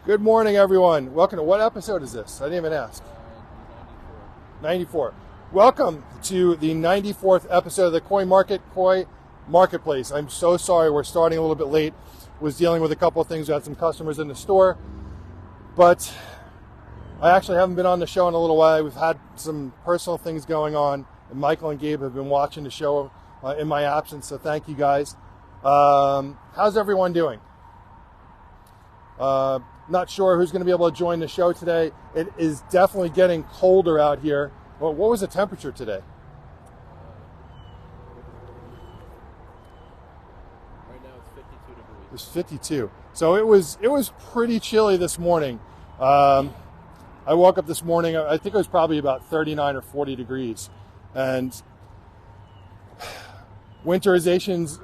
Good morning, everyone. Welcome to, what episode is this? I didn't even ask. 94. Welcome to the 94th episode of the Koi Marketplace. I'm so sorry we're starting a little bit late. Was dealing with a couple of things. We had some customers in the store. But I actually haven't been on the show in a little while. We've had some personal things going on. And Michael and Gabe have been watching the show in my absence, so thank you guys. How's everyone doing? Not sure who's going to be able to join the show today. It is definitely getting colder out here. Well, what was the temperature today? Right now it's 52 degrees. It was 52. So it was pretty chilly this morning. I woke up this morning, I think it was probably about 39 or 40 degrees. And winterizations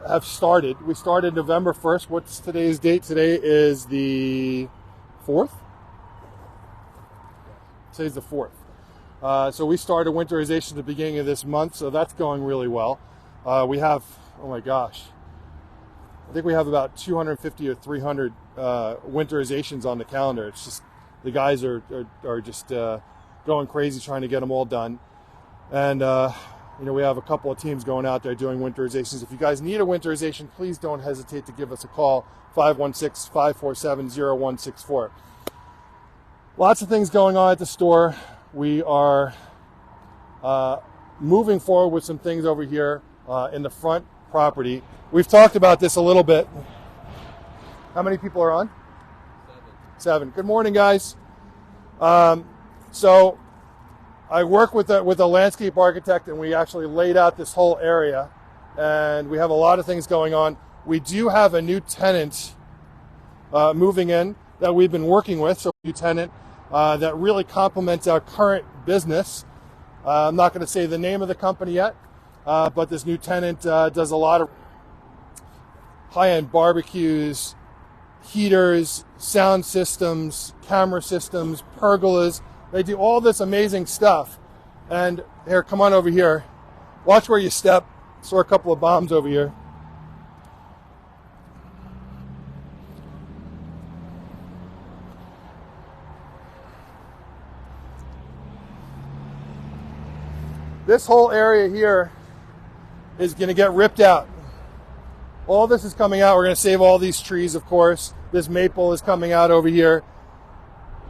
have started. We started November 1st. What's today's date? Today is the 4th? Today's the 4th. So we started winterization at the beginning of this month, so that's going really well. We have, oh my gosh, I think we have about 250 or 300 winterizations on the calendar. It's just, the guys are just going crazy trying to get them all done. And we have a couple of teams going out there doing winterizations. If you guys need a winterization, please don't hesitate to give us a call, 516-547-0164. Lots of things going on at the store. We are moving forward with some things over here in the front property. We've talked about this a little bit. How many people are on? 7. Good morning, guys. So I work with a landscape architect, and we actually laid out this whole area, and we have a lot of things going on. We do have a new tenant moving in that we've been working with, so a new tenant that really complements our current business. I'm not going to say the name of the company yet, but this new tenant does a lot of high-end barbecues, heaters, sound systems, camera systems, pergolas. They do all this amazing stuff. And here, come on over here. Watch where you step. Saw a couple of bombs over here. This whole area here is going to get ripped out. All this is coming out. We're going to save all these trees, of course. This maple is coming out over here.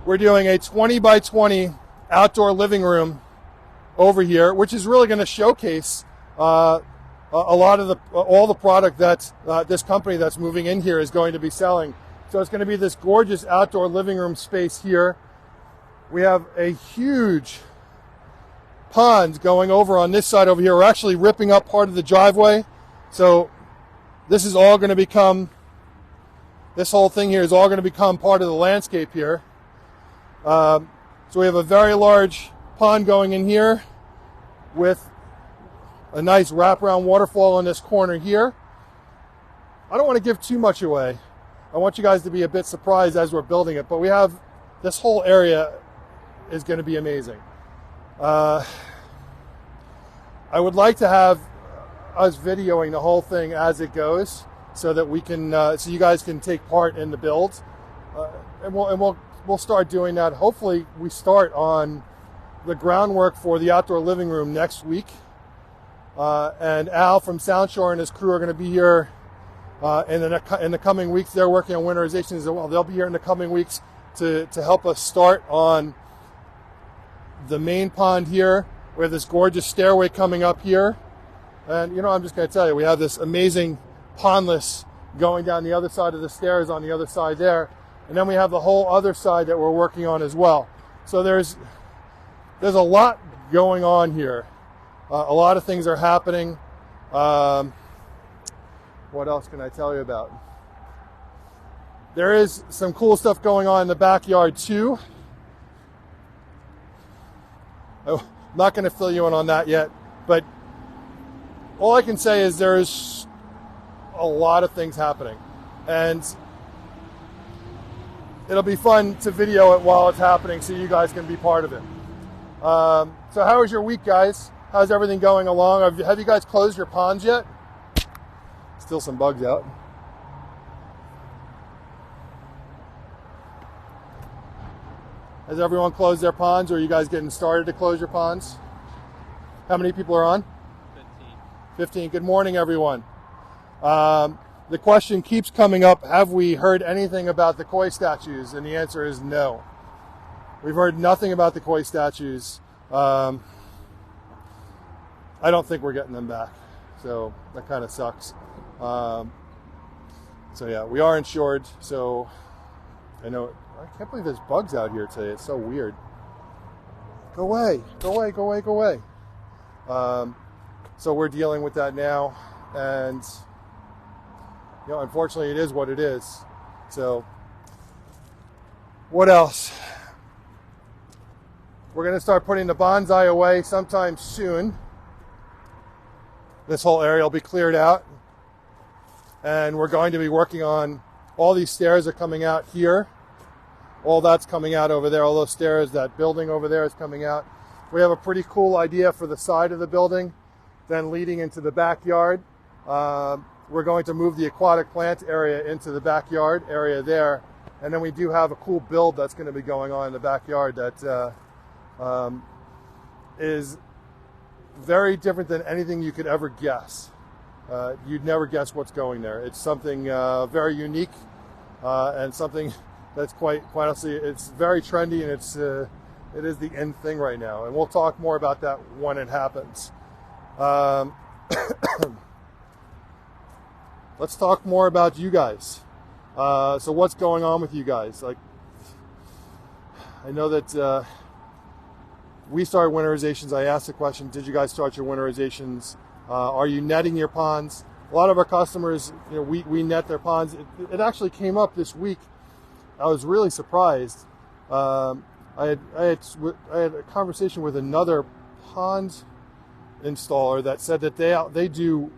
We're doing a 20 by 20 outdoor living room over here, which is really going to showcase a lot of all the product that this company that's moving in here is going to be selling. So it's going to be this gorgeous outdoor living room space here. We have a huge pond going over on this side over here. We're actually ripping up part of the driveway. So this is all going to become, this whole thing here is all going to become part of the landscape here. So we have a very large pond going in here with a nice wraparound waterfall in this corner here. I don't want to give too much away. I want you guys to be a bit surprised as we're building it, but we have, this whole area is going to be amazing. I would like to have us videoing the whole thing as it goes so that we can, so you guys can take part in the build. And we'll start doing that. Hopefully we start on the groundwork for the outdoor living room next week. And Al from Soundshore and his crew are going to be here in the coming weeks. They're working on winterization as well. They'll be here in the coming weeks to help us start on the main pond here. We have this gorgeous stairway coming up here. And I'm just going to tell you, we have this amazing pondless going down the other side of the stairs on the other side there. And then we have the whole other side that we're working on as well. So there's a lot going on here. A lot of things are happening. What else can I tell you about? There is some cool stuff going on in the backyard too. I'm not going to fill you in on that yet, but all I can say is there's a lot of things happening. And it'll be fun to video it while it's happening so you guys can be part of it. So how was your week, guys? How's everything going along? Have you guys closed your ponds yet? Still some bugs out. Has everyone closed their ponds, or are you guys getting started to close your ponds? How many people are on? 15. Good morning, everyone. The question keeps coming up, have we heard anything about the koi statues? And the answer is no. We've heard nothing about the koi statues. I don't think we're getting them back. So that kind of sucks. So yeah, we are insured. So I know, I can't believe there's bugs out here today. It's so weird. Go away, go away, go away, go away. So we're dealing with that now. And you know, unfortunately, it is what it is. So, what else? We're going to start putting the bonsai away sometime soon. This whole area will be cleared out. And we're going to be working on, all these stairs are coming out here. All that's coming out over there. All those stairs, that building over there is coming out. We have a pretty cool idea for the side of the building, then leading into the backyard. We're going to move the aquatic plant area into the backyard area there. And then we do have a cool build that's going to be going on in the backyard that is very different than anything you could ever guess. You'd never guess what's going there. It's something very unique and something that's quite honestly, it's very trendy, and it is the in thing right now. And we'll talk more about that when it happens. Let's talk more about you guys. So what's going on with you guys? Like, I know that we started winterizations. I asked the question, did you guys start your winterizations? Are you netting your ponds? A lot of our customers, you know, we net their ponds. It actually came up this week. I was really surprised. I had a conversation with another pond installer that said that they do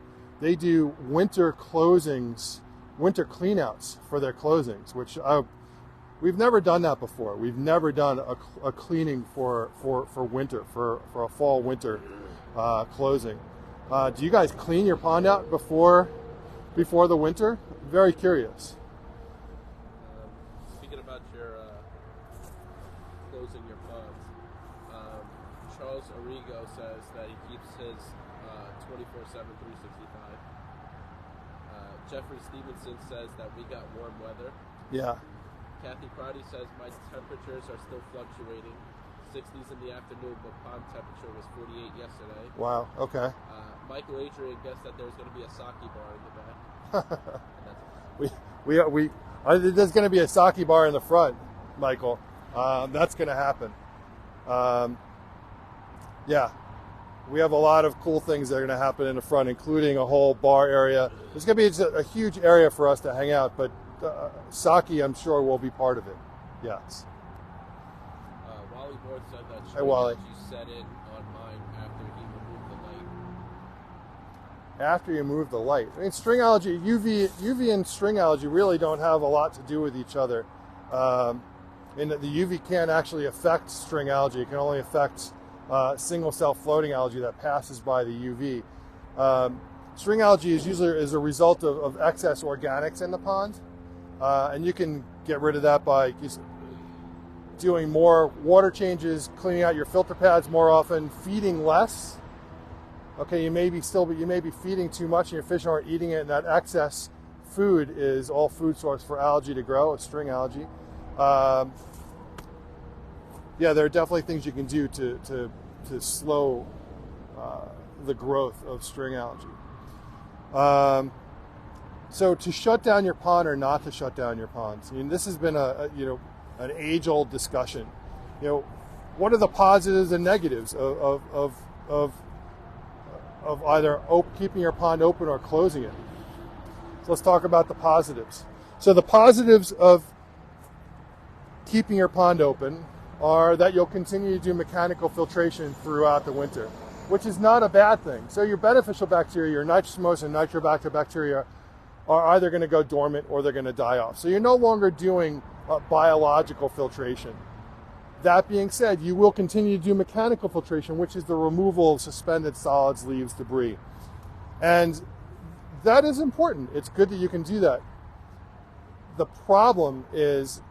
winter closings, winter cleanouts for their closings, which we've never done that before. We've never done a cleaning for winter, for a fall winter closing. Do you guys clean your pond out before the winter? Very curious. Speaking about your closing your ponds, Charles Arrigo says that he keeps his 24/7, 365. Jeffrey Stevenson says that we got warm weather. Yeah. Kathy Crotty says my temperatures are still fluctuating. 60s in the afternoon, but pond temperature was 48 yesterday. Wow. Okay. Michael Adrian guessed that there's going to be a sake bar in the back. There's going to be a sake bar in the front, Michael. That's going to happen. Yeah. We have a lot of cool things that are going to happen in the front, including a whole bar area. There's going to be a huge area for us to hang out, but sake, I'm sure, will be part of it. Yes. Wally Ward said that Hey, Wally. you set in on mine after he removed the light. After you move the light. I mean, string algae, UV and string algae really don't have a lot to do with each other. And the UV can't actually affect string algae. It can only affect single cell floating algae that passes by the UV. String algae is usually a result of excess organics in the pond. And you can get rid of that by just doing more water changes, cleaning out your filter pads more often, feeding less. Okay, you may be feeding too much and your fish aren't eating it, and that excess food is all food source for algae to grow. It's string algae. Yeah, there are definitely things you can do to slow the growth of string algae. So to shut down your pond or not to shut down your ponds, I mean, this has been an age-old discussion. You know, what are the positives and negatives of either keeping your pond open or closing it? So let's talk about the positives. So the positives of keeping your pond open are that you'll continue to do mechanical filtration throughout the winter, which is not a bad thing. So your beneficial bacteria, your nitrosammosa and nitrobacter bacteria, are either going to go dormant or they're going to die off. So you're no longer doing biological filtration. That being said, you will continue to do mechanical filtration, which is the removal of suspended solids, leaves, debris. And that is important. It's good that you can do that. The problem is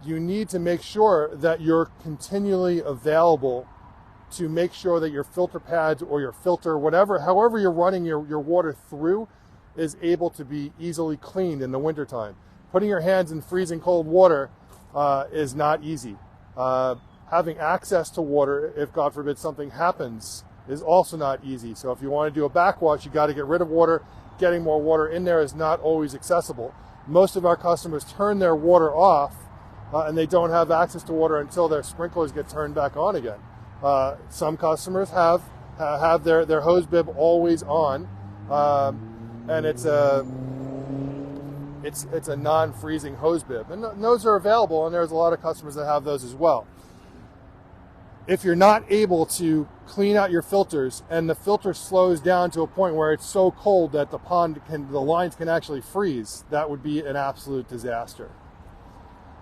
you need to make sure that you're continually available to make sure that your filter pads or your filter, however you're running your water through, is able to be easily cleaned in the wintertime. Putting your hands in freezing cold water is not easy. Having access to water, if God forbid something happens, is also not easy. So if you want to do a backwash, you got to get rid of water. Getting more water in there is not always accessible. Most of our customers turn their water off and they don't have access to water until their sprinklers get turned back on again. Some customers have their hose bib always on, and it's a non-freezing hose bib, and those are available, and there's a lot of customers that have those as well. If you're not able to clean out your filters and the filter slows down to a point where it's so cold that the lines can actually freeze, that would be an absolute disaster.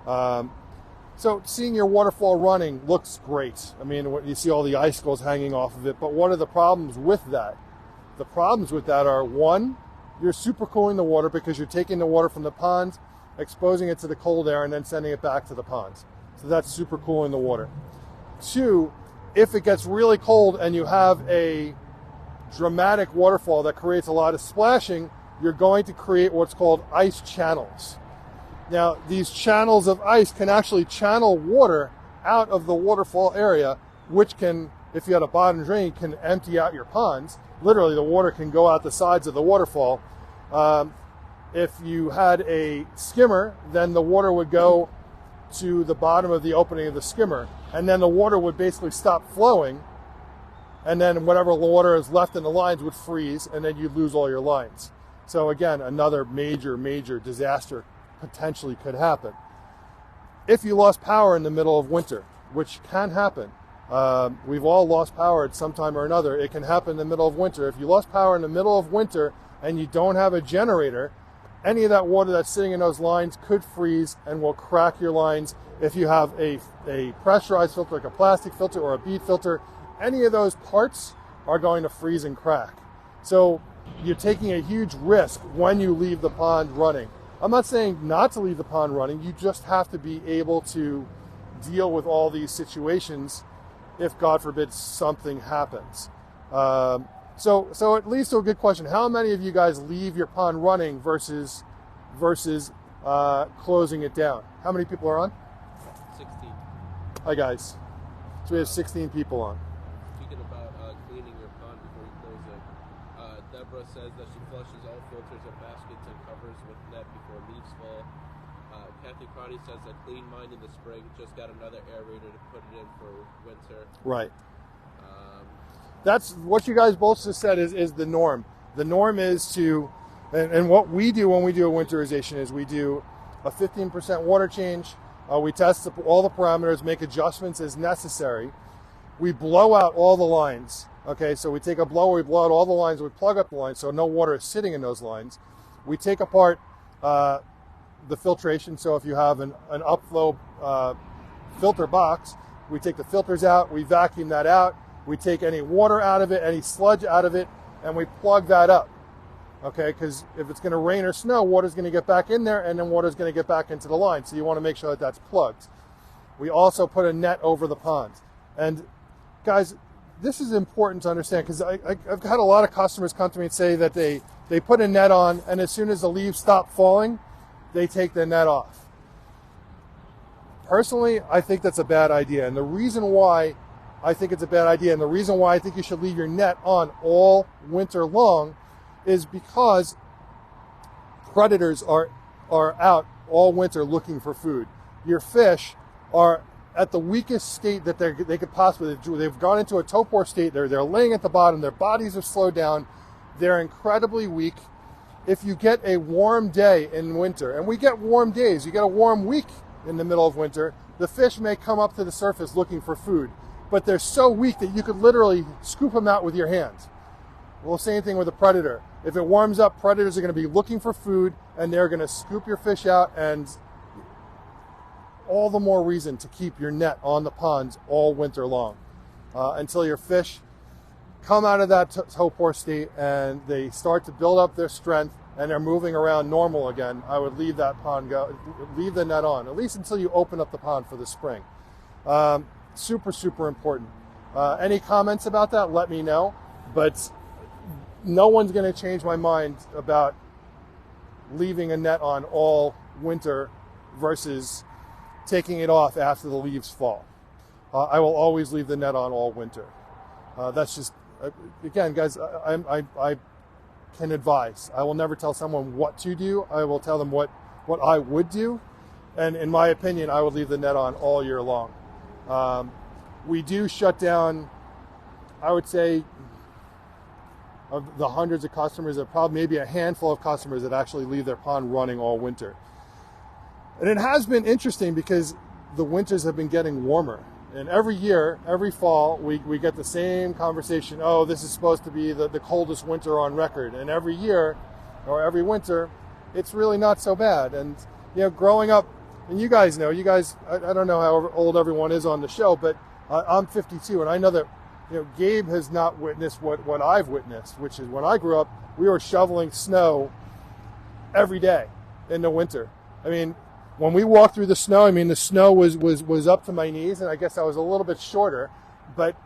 So seeing your waterfall running looks great. I mean, you see all the icicles hanging off of it, but what are the problems with that? The problems with that are, one, you're supercooling the water because you're taking the water from the ponds, exposing it to the cold air, and then sending it back to the ponds. So that's supercooling the water. Two, if it gets really cold and you have a dramatic waterfall that creates a lot of splashing, you're going to create what's called ice channels. Now, these channels of ice can actually channel water out of the waterfall area, which can, if you had a bottom drain, can empty out your ponds. Literally, the water can go out the sides of the waterfall. If you had a skimmer, then the water would go to the bottom of the opening of the skimmer, and then the water would basically stop flowing, and then whatever water is left in the lines would freeze, and then you'd lose all your lines. So again, another major disaster potentially could happen. If you lost power in the middle of winter, which can happen, we've all lost power at some time or another. It can happen in the middle of winter. If you lost power in the middle of winter and you don't have a generator, any of that water that's sitting in those lines could freeze and will crack your lines. If you have a pressurized filter, like a plastic filter or a bead filter, any of those parts are going to freeze and crack. So you're taking a huge risk when you leave the pond running. I'm not saying not to leave the pond running. You just have to be able to deal with all these situations if, God forbid, something happens. So it leads to a good question. How many of you guys leave your pond running versus closing it down? How many people are on? 16. Hi, guys. So we have 16 people on. Speaking about cleaning your pond before you close it, Deborah says that she flushes all filters and baskets and covers with net before leaves fall. Kathy Crotty says that clean mine in the spring, just got another aerator to put it in for winter. Right. That's what you guys both just said is the norm. The norm is to, and what we do when we do a winterization is we do a 15% water change. We test all the parameters, make adjustments as necessary. We blow out all the lines. Okay, so we take a blower, we blow out all the lines, we plug up the lines so no water is sitting in those lines. We take apart the filtration. So if you have an upflow filter box, we take the filters out, we vacuum that out. We take any water out of it, any sludge out of it, and we plug that up, okay? Because if it's going to rain or snow, water's going to get back in there, and then water's going to get back into the line. So you want to make sure that that's plugged. We also put a net over the ponds. And guys, this is important to understand because I've had a lot of customers come to me and say that they put a net on, and as soon as the leaves stop falling, they take the net off. Personally, I think that's a bad idea. And the reason why I think it's a bad idea, and the reason why I think you should leave your net on all winter long, is because predators are out all winter looking for food. Your fish are at the weakest state that they could possibly. They've gone into a torpor state. They're laying at the bottom. Their bodies have slowed down. They're incredibly weak. If you get a warm day in winter, and we get warm days, you get a warm week in the middle of winter, the fish may come up to the surface looking for food. But they're so weak that you could literally scoop them out with your hands. Well, same thing with a predator. If it warms up, predators are going to be looking for food, and they're going to scoop your fish out, and all the more reason to keep your net on the ponds all winter long until your fish come out of that torpor state and they start to build up their strength and they're moving around normal again, I would leave that pond leave the net on, at least until you open up the pond for the spring. Super, super important. Any comments about that, let me know. But no one's going to change my mind about leaving a net on all winter versus taking it off after the leaves fall. I will always leave the net on all winter. That's just, again, guys, I can advise. I will never tell someone what to do. I will tell them what I would do. And in my opinion, I would leave the net on all year long. We do shut down, I would say, of the hundreds of customers, there are probably maybe a handful of customers that actually leave their pond running all winter. And it has been interesting because the winters have been getting warmer. And every year, every fall, we get the same conversation. Oh, this is supposed to be the coldest winter on record. And every year, or every winter, it's really not so bad. And, growing up, and you guys know, I don't know how old everyone is on the show, but I'm 52, and I know that, Gabe has not witnessed what I've witnessed, which is when I grew up, we were shoveling snow every day in the winter. I mean, when we walked through the snow, the snow was up to my knees, and I guess I was a little bit shorter, but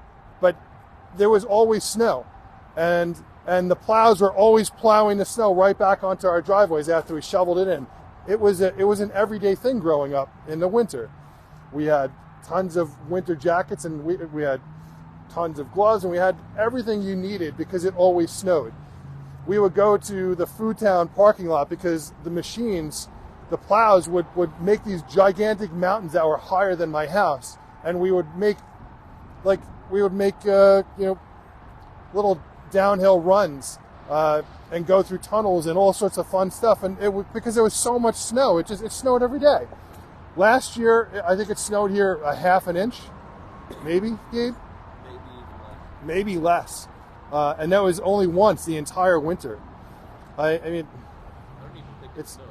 there was always snow, and the plows were always plowing the snow right back onto our driveways after we shoveled it in. It was an everyday thing growing up in the winter. We had tons of winter jackets, and we had tons of gloves, and we had everything you needed because it always snowed. We would go to the Food Town parking lot because the machines, the plows would make these gigantic mountains that were higher than my house, and we would make little downhill runs and go through tunnels and all sorts of fun stuff. And because there was so much snow, it snowed every day. Last year, I think it snowed here a half an inch, maybe, Gabe? Maybe less. And that was only once the entire winter. I don't even think it snowed.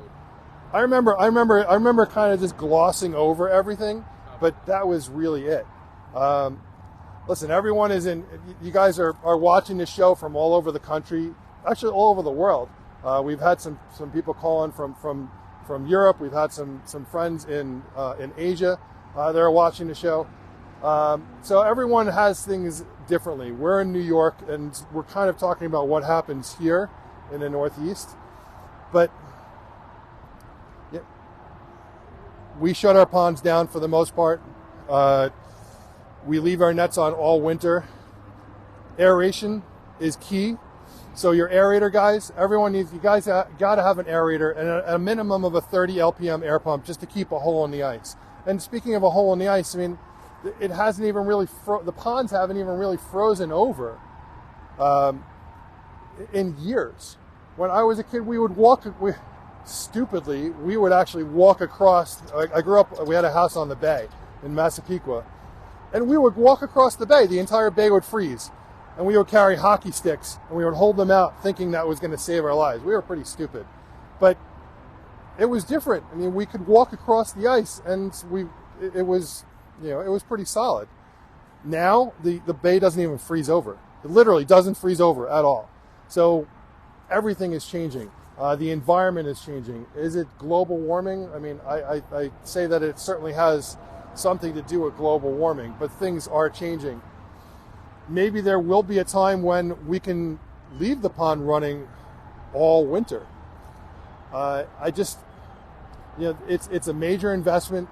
I remember kind of just glossing over everything, but that was really it. Listen, everyone is you guys are watching this show from all over the country, actually all over the world. We've had some people calling from Europe. We've had some friends in Asia that are watching the show. So everyone has things differently. We're in New York, and we're kind of talking about what happens here in the Northeast. But yeah, we shut our ponds down for the most part. We leave our nets on all winter. Aeration is key. So your aerator, guys, you guys got to have an aerator and a minimum of a 30 LPM air pump just to keep a hole in the ice. And speaking of a hole in the ice, it hasn't even really, the ponds haven't even really frozen over in years. When I was a kid, we would actually walk across. I grew up, we had a house on the bay in Massapequa, and we would walk across the bay. The entire bay would freeze, and we would carry hockey sticks, and we would hold them out thinking that was going to save our lives. We were pretty stupid, but it was different. We could walk across the ice, and it was pretty solid. Now, the bay doesn't even freeze over. It literally doesn't freeze over at all. So everything is changing. The environment is changing. Is it global warming? I say that it certainly has something to do with global warming, but things are changing. Maybe there will be a time when we can leave the pond running all winter. It's a major investment.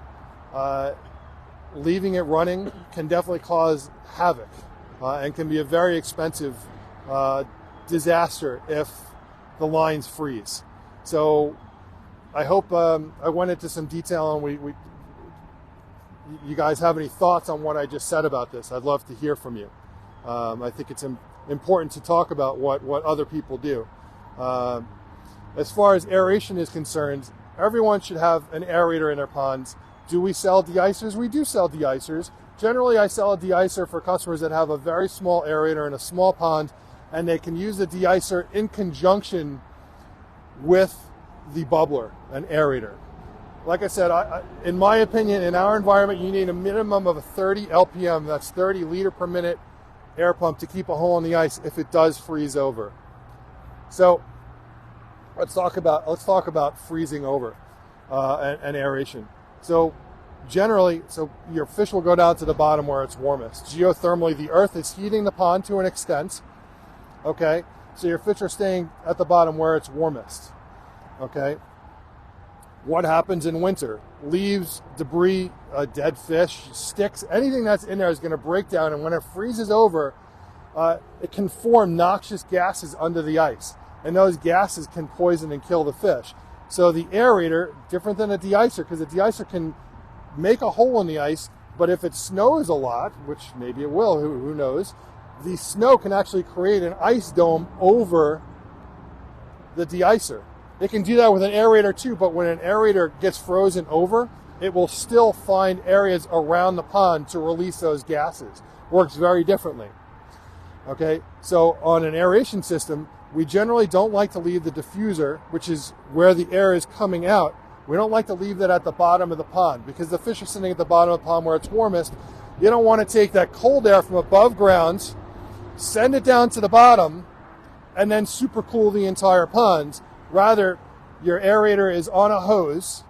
Leaving it running can definitely cause havoc and can be a very expensive disaster if the lines freeze. So I hope I went into some detail, and you guys have any thoughts on what I just said about this. I'd love to hear from you. I think it's important to talk about what other people do. As far as aeration is concerned, everyone should have an aerator in their ponds. Do we sell de-icers? We do sell de-icers. Generally, I sell a de-icer for customers that have a very small aerator in a small pond, and they can use the de-icer in conjunction with the bubbler, an aerator. Like I said, in my opinion, in our environment, you need a minimum of a 30 LPM, that's 30 liter per minute air pump to keep a hole in the ice if it does freeze over. So let's talk about freezing over and aeration. So generally, your fish will go down to the bottom where it's warmest. Geothermally, the earth is heating the pond to an extent. Okay, so your fish are staying at the bottom where it's warmest. Okay. What happens in winter? Leaves, debris, dead fish, sticks, anything that's in there is going to break down, and when it freezes over, it can form noxious gases under the ice, and those gases can poison and kill the fish. So the aerator, different than a de-icer, because a de-icer can make a hole in the ice, but if it snows a lot, which maybe it will, who knows, the snow can actually create an ice dome over the de-icer. It can do that with an aerator too, but when an aerator gets frozen over, it will still find areas around the pond to release those gases. Works very differently. Okay, so on an aeration system, we generally don't like to leave the diffuser, which is where the air is coming out. We don't like to leave that at the bottom of the pond because the fish are sitting at the bottom of the pond where it's warmest. You don't want to take that cold air from above ground, send it down to the bottom, and then supercool the entire pond. Rather, your aerator is on a hose.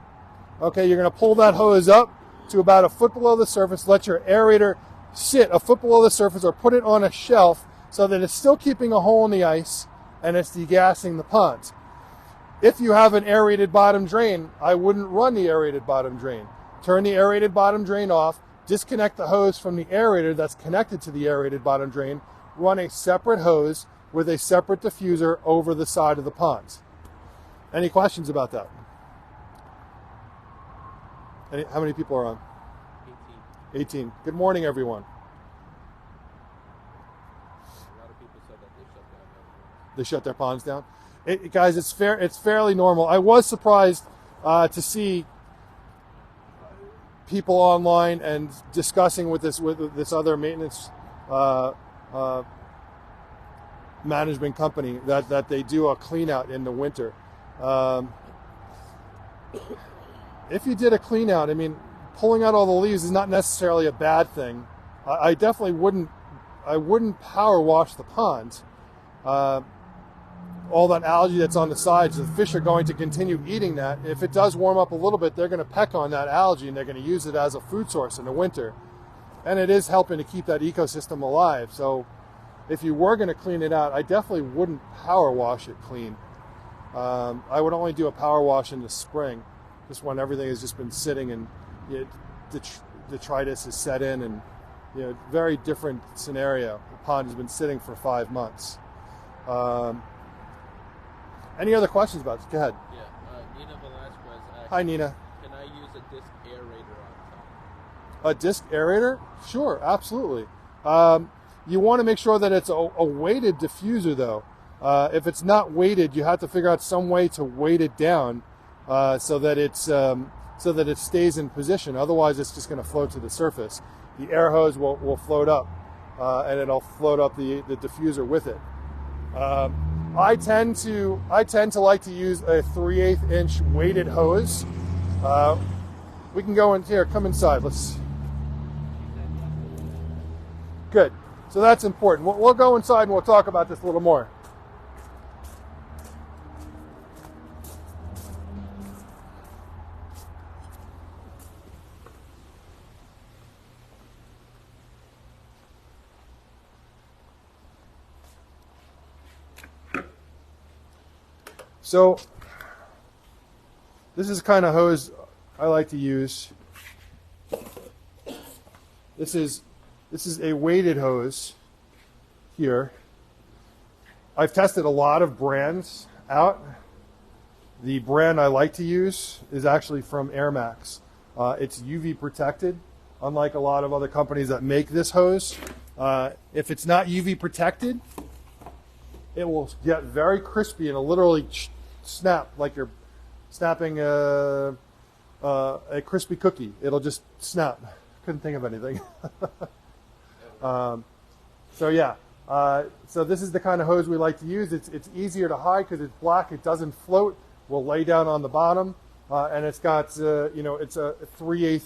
Okay, you're going to pull that hose up to about a foot below the surface, let your aerator sit a foot below the surface or put it on a shelf so that it's still keeping a hole in the ice and it's degassing the pond. If you have an aerated bottom drain, I wouldn't run the aerated bottom drain. Turn the aerated bottom drain off, disconnect the hose from the aerator that's connected to the aerated bottom drain, run a separate hose with a separate diffuser over the side of the pond. Any questions about that? How many people are on? 18. Good morning, everyone. A lot of people said that they shut down. They shut their ponds down. Guys, it's fairly normal. I was surprised to see people online and discussing with this other maintenance management company that they do a clean out in the winter. If you did a clean out, I mean, pulling out all the leaves is not necessarily a bad thing. I definitely wouldn't power wash the pond. All that algae that's on the sides, the fish are going to continue eating that. If it does warm up a little bit, they're going to peck on that algae and they're going to use it as a food source in the winter. And it is helping to keep that ecosystem alive. So if you were going to clean it out, I definitely wouldn't power wash it clean. I would only do a power wash in the spring, just when everything has just been sitting and detritus is set in, and very different scenario. The pond has been sitting for 5 months. Any other questions about this? Go ahead. Yeah, Nina Velasquez asked, Hi, Nina. Can I use a disc aerator on top? A disc aerator? Sure, absolutely. You want to make sure that it's a weighted diffuser, though. If it's not weighted, you have to figure out some way to weight it down so that it stays in position. Otherwise, it's just going to float to the surface. The air hose will float up, and it'll float up the diffuser with it. I tend to like to use a 3/8 inch weighted hose. We can go in here. Come inside. Let's. Good. So that's important. We'll go inside and we'll talk about this a little more. So this is the kind of hose I like to use. This is a weighted hose here. I've tested a lot of brands out. The brand I like to use is actually from Air Max. It's UV protected, unlike a lot of other companies that make this hose. If it's not UV protected, it will get very crispy and it'll literally snap like you're snapping a crispy cookie. It'll just snap. Couldn't think of anything. So yeah, so this is the kind of hose we like to use. It's easier to hide because it's black. It doesn't float. We'll lay down on the bottom, and it's got it's a 3/8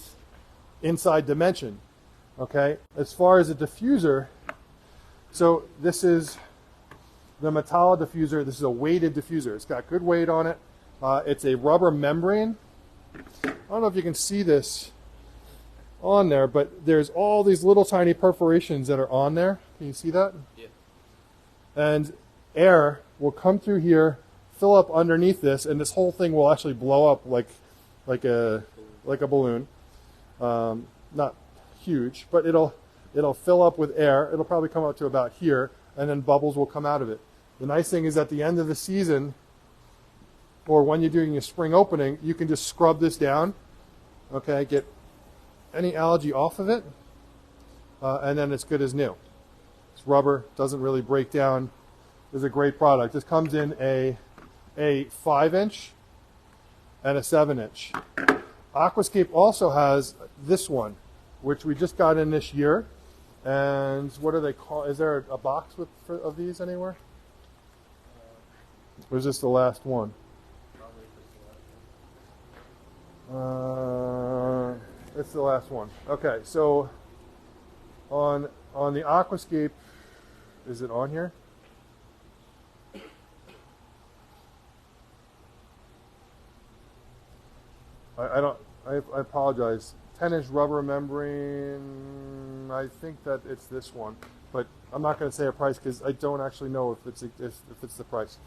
inside dimension. Okay. As far as a diffuser, so this is the Metallo diffuser, this is a weighted diffuser. It's got good weight on it. It's a rubber membrane. I don't know if you can see this on there, but there's all these little tiny perforations that are on there. Can you see that? Yeah. And air will come through here, fill up underneath this, and this whole thing will actually blow up like a balloon. Not huge, but it'll fill up with air. It'll probably come up to about here, and then bubbles will come out of it. The nice thing is at the end of the season, or when you're doing your spring opening, you can just scrub this down, okay, get any algae off of it, and then it's good as new. It's rubber, doesn't really break down. It's a great product. This comes in a 5-inch and a 7-inch. Aquascape also has this one, which we just got in this year. And what are they called? Is there a box of these anywhere? Or is this the last one? It's the last one. Okay, so on the Aquascape, is it on here? I apologize. 10-inch rubber membrane. I think that it's this one, but I'm not going to say a price because I don't actually know if it's the price.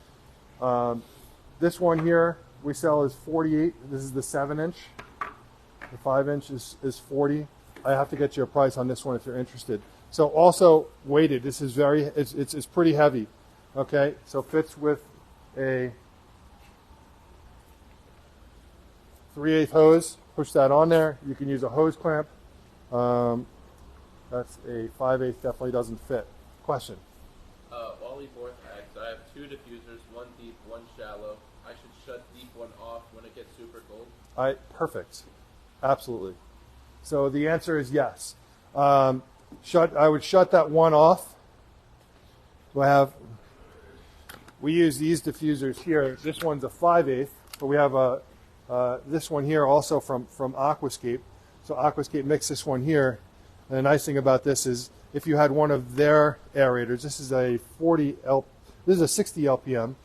This one here we sell is 48. This is the 7-inch. The 5-inch is 40. I have to get you a price on this one if you're interested. So also weighted. This is it's pretty heavy. Okay, so fits with a 3/8 hose. Push that on there. You can use a hose clamp. That's a 5/8. Definitely doesn't fit. Question. Wally Borth asks, I have 2 diffusers, one deep, one shallow. I should shut deep one off when it gets super cold? Perfect. Absolutely. So the answer is yes. I would shut that one off. We use these diffusers here. This one's a 5/8, but we have this one here also from Aquascape. So Aquascape mixed this one here. And the nice thing about this is if you had one of their aerators, this is a 60 LPM.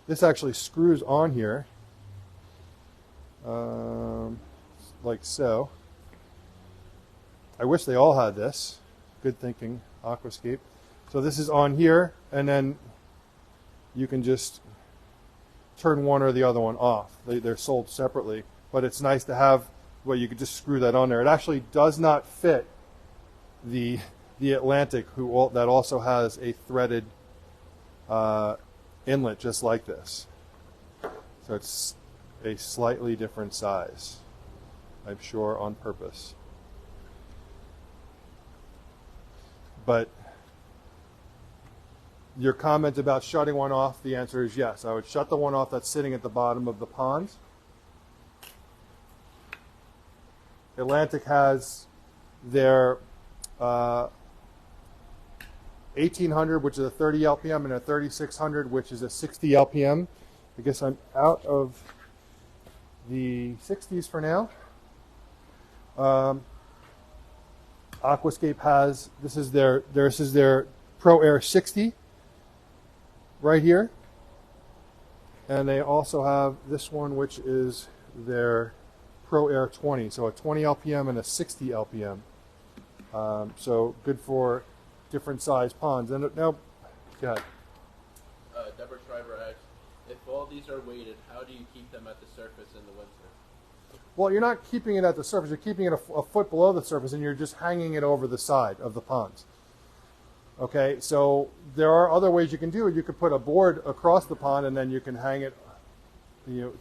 This actually screws on here, like so. I wish they all had this. Good thinking, Aquascape. So this is on here, and then you can just turn one or the other one off. They're sold separately, but it's nice to have where you could just screw that on there. It actually does not fit the Atlantic, that also has a threaded inlet just like this. So it's a slightly different size, I'm sure on purpose. But your comment about shutting one off, the answer is yes. I would shut the one off that's sitting at the bottom of the pond. Atlantic has their 1800, which is a 30 LPM, and a 3600, which is a 60 LPM. I guess I'm out of the 60s for now. Aquascape has, this is their Pro Air 60 right here. And they also have this one, which is their Pro Air 20. So a 20 LPM and a 60 LPM. So good for different size ponds. And now, go ahead. Deborah Schreiber asks, if all these are weighted, how do you keep them at the surface in the winter? Well, you're not keeping it at the surface. You're keeping it a foot below the surface, and you're just hanging it over the side of the ponds. Okay, so there are other ways you can do it. You could put a board across the pond, and then you can hang it,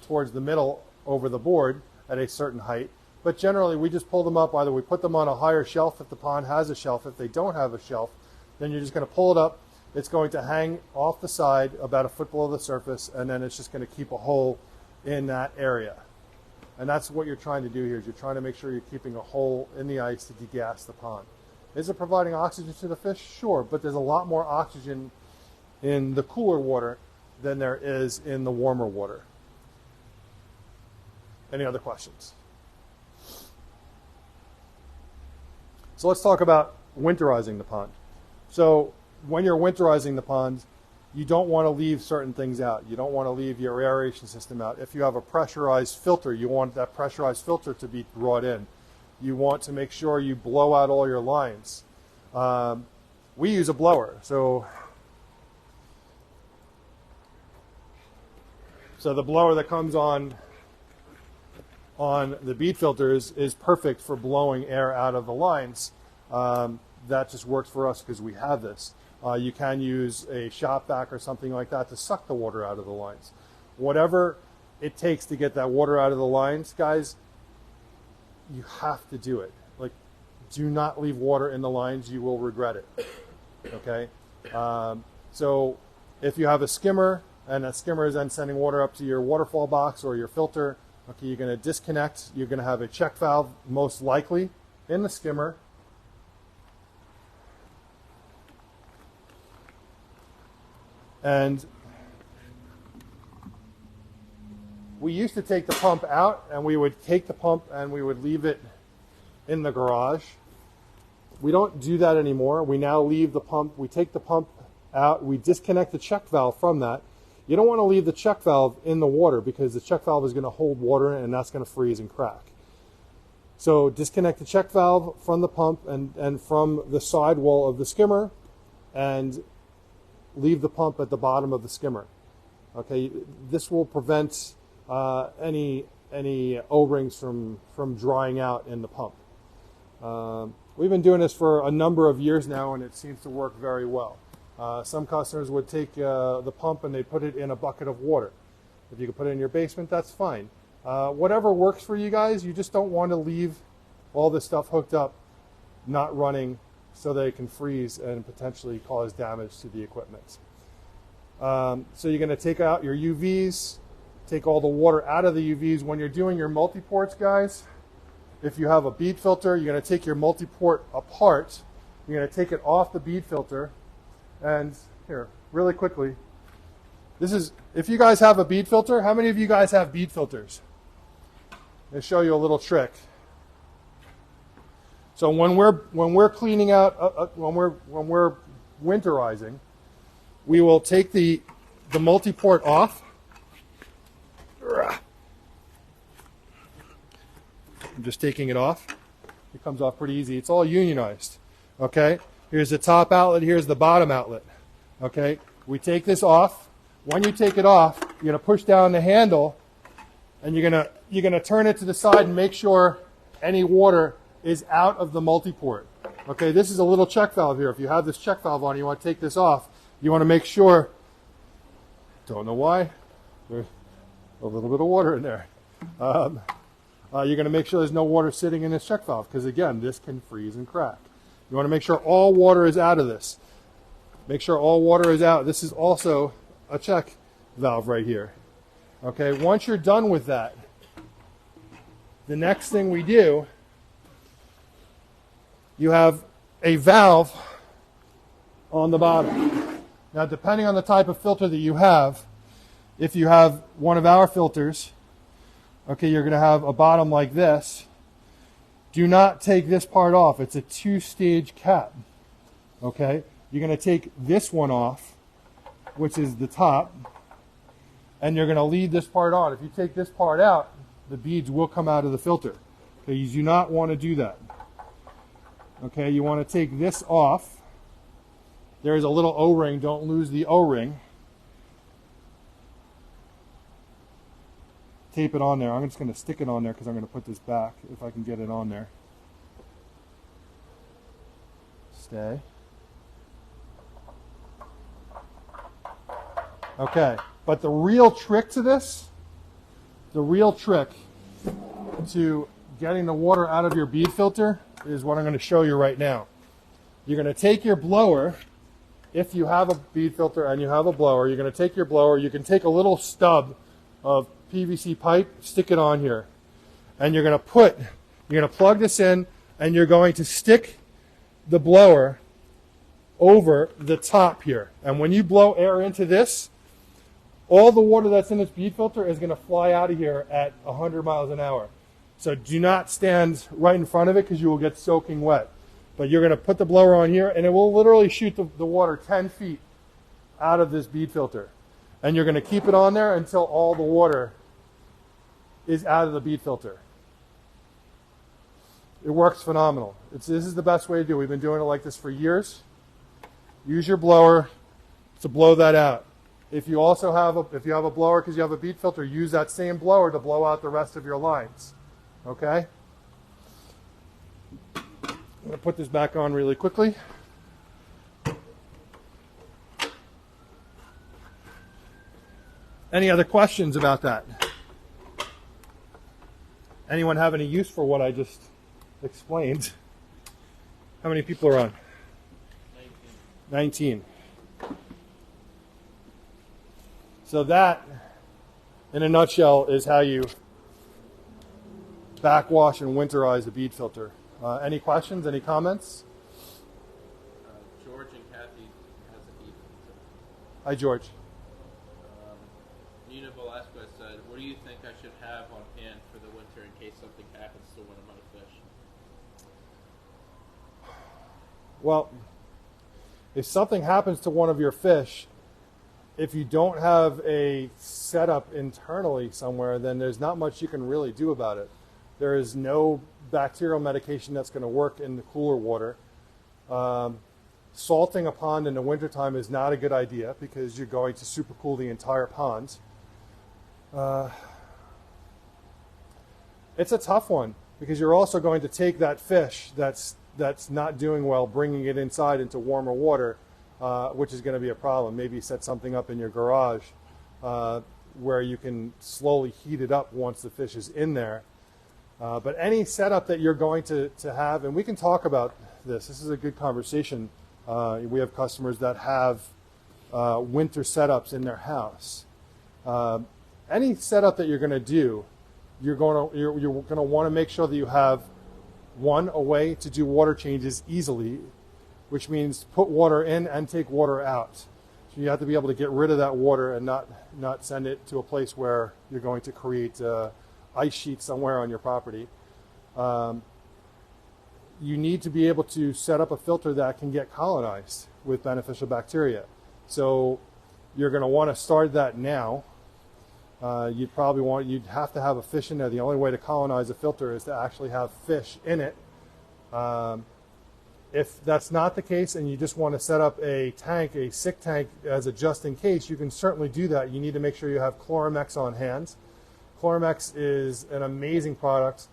towards the middle over the board at a certain height. But generally, we just pull them up. Either we put them on a higher shelf if the pond has a shelf. If they don't have a shelf, then you're just going to pull it up. It's going to hang off the side about a foot below the surface, and then it's just going to keep a hole in that area. And that's what you're trying to do here, is you're trying to make sure you're keeping a hole in the ice to degas the pond. Is it providing oxygen to the fish? Sure, but there's a lot more oxygen in the cooler water than there is in the warmer water. Any other questions? So let's talk about winterizing the pond. So when you're winterizing the pond, you don't want to leave certain things out. You don't want to leave your aeration system out. If you have a pressurized filter, you want that pressurized filter to be brought in. You want to make sure you blow out all your lines. We use a blower, so the blower that comes on the bead filters is perfect for blowing air out of the lines. That just works for us because we have this. You can use a shop vac or something like that to suck the water out of the lines. Whatever it takes to get that water out of the lines, guys, you have to do it. Like, do not leave water in the lines. You will regret it. Okay? So if you have a skimmer, and that skimmer is then sending water up to your waterfall box or your filter, okay, you're going to disconnect. You're going to have a check valve, most likely, in the skimmer. And we used to take the pump out, and we would take the pump and we would leave it in the garage. We don't do that anymore. We now leave the pump. We take the pump out. We disconnect the check valve from that. You don't want to leave the check valve in the water because the check valve is going to hold water in it, and that's going to freeze and crack. So disconnect the check valve from the pump and from the sidewall of the skimmer, and leave the pump at the bottom of the skimmer. Okay, this will prevent any O-rings from drying out in the pump. We've been doing this for a number of years now, and it seems to work very well. Some customers would take the pump and they put it in a bucket of water. If you can put it in your basement, that's fine. Whatever works for you guys, you just don't want to leave all this stuff hooked up, not running, so they can freeze and potentially cause damage to the equipment. So you're going to take out your UVs, take all the water out of the UVs. When you're doing your multi-ports, guys, if you have a bead filter, you're going to take your multi-port apart. You're going to take it off the bead filter. And here, really quickly, this is, if you guys have a bead filter, how many of you guys have bead filters? I'll show you a little trick. So when we're cleaning out, when we're winterizing, we will take the multi-port off. I'm just taking it off. It comes off pretty easy. It's all unionized. Okay? Here's the top outlet, here's the bottom outlet. Okay? We take this off. When you take it off, you're going to push down the handle, and you're going to turn it to the side and make sure any water is out of the multi-port. Okay, this is a little check valve here. If you have this check valve on, you want to take this off. You want to make sure, don't know why, there's a little bit of water in there. You're going to make sure there's no water sitting in this check valve, because again, this can freeze and crack. You want to make sure all water is out of this. Make sure all water is out. This is also a check valve right here. Okay, once you're done with that, the next thing we do, you have a valve on the bottom. Now, depending on the type of filter that you have, if you have one of our filters, okay, you're going to have a bottom like this. Do not take this part off. It's a two-stage cap. Okay, you're going to take this one off, which is the top, and you're going to lead this part on. If you take this part out, the beads will come out of the filter. Okay, you do not want to do that. Okay, you want to take this off. There's a little O-ring. Don't lose the O-ring. Tape it on there. I'm just going to stick it on there because I'm going to put this back if I can get it on there. Stay. Okay, but the real trick to this, the real trick to getting the water out of your bead filter is what I'm going to show you right now. You're going to take your blower, if you have a bead filter and you have a blower, you're going to take your blower, you can take a little stub of PVC pipe, stick it on here, and you're going to plug this in, and you're going to stick the blower over the top here. And when you blow air into this, all the water that's in this bead filter is going to fly out of here at 100 miles an hour. So do not stand right in front of it because you will get soaking wet. But you're going to put the blower on here, and it will literally shoot the water 10 feet out of this bead filter. And you're going to keep it on there until all the water is out of the bead filter. It works phenomenal. This is the best way to do it. We've been doing it like this for years. Use your blower to blow that out. If you also have if you have a blower because you have a bead filter, use that same blower to blow out the rest of your lines. Okay? I'm going to put this back on really quickly. Any other questions about that? Anyone have any use for what I just explained? How many people are on? 19. So that, in a nutshell, is how you backwash and winterize a bead filter. Any questions? Any comments? George and Kathy has a bead filter. Hi, George. Nina Velasquez said, "What do you think I should have on hand for the winter in case something happens to one of my fish?" Well, if something happens to one of your fish, if you don't have a setup internally somewhere, then there's not much you can really do about it. There is no bacterial medication that's going to work in the cooler water. Salting a pond in the wintertime is not a good idea because you're going to supercool the entire pond. It's a tough one because you're also going to take that fish that's not doing well, bringing it inside into warmer water, which is going to be a problem. Maybe set something up in your garage where you can slowly heat it up once the fish is in there. But any setup that you're going to have, and we can talk about this. This is a good conversation. We have customers that have winter setups in their house. Any setup that you're going to do, you're going to want to make sure that you have a way to do water changes easily, which means put water in and take water out. So you have to be able to get rid of that water and not send it to a place where you're going to create ice sheets somewhere on your property. You need to be able to set up a filter that can get colonized with beneficial bacteria. So you're going to want to start that now. You'd have to have a fish in there. The only way to colonize a filter is to actually have fish in it. If that's not the case and you just want to set up a tank, a sick tank as a just in case, you can certainly do that. You need to make sure you have Chloromex on hand. Chloromex is an amazing product.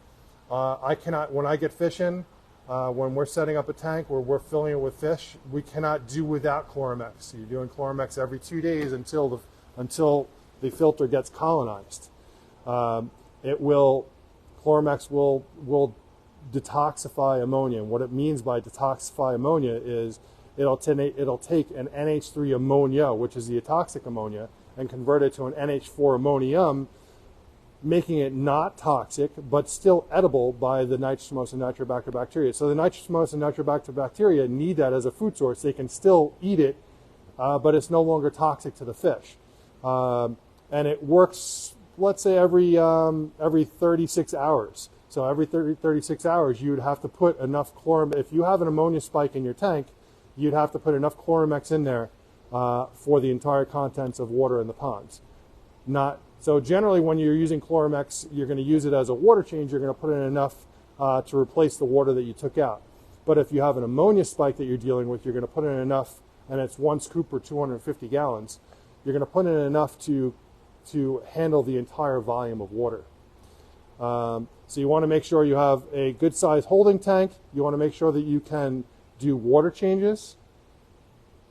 When I get fish in, when we're setting up a tank where we're filling it with fish, we cannot do without Chloromex. You're doing Chloromex every 2 days until the filter gets colonized. Chloromex will detoxify ammonia. And what it means by detoxify ammonia is it'll take an NH3 ammonia, which is the atoxic ammonia, and convert it to an NH4 ammonium, making it not toxic, but still edible by the Nitrosomonas and Nitrobacter bacteria. So the Nitrosomonas and Nitrobacter bacteria need that as a food source. They can still eat it, but it's no longer toxic to the fish. And it works, let's say, every 36 hours. So every 36 hours, you'd have to put enough Chloromex. If you have an ammonia spike in your tank, you'd have to put enough Chloromex in there for the entire contents of water in the ponds. So generally, when you're using Chloromex, you're going to use it as a water change. You're going to put in enough to replace the water that you took out. But if you have an ammonia spike that you're dealing with, you're going to put in enough, and it's 1 scoop per 250 gallons. You're going to put in enough to handle the entire volume of water. So you want to make sure you have a good size holding tank. You want to make sure that you can do water changes.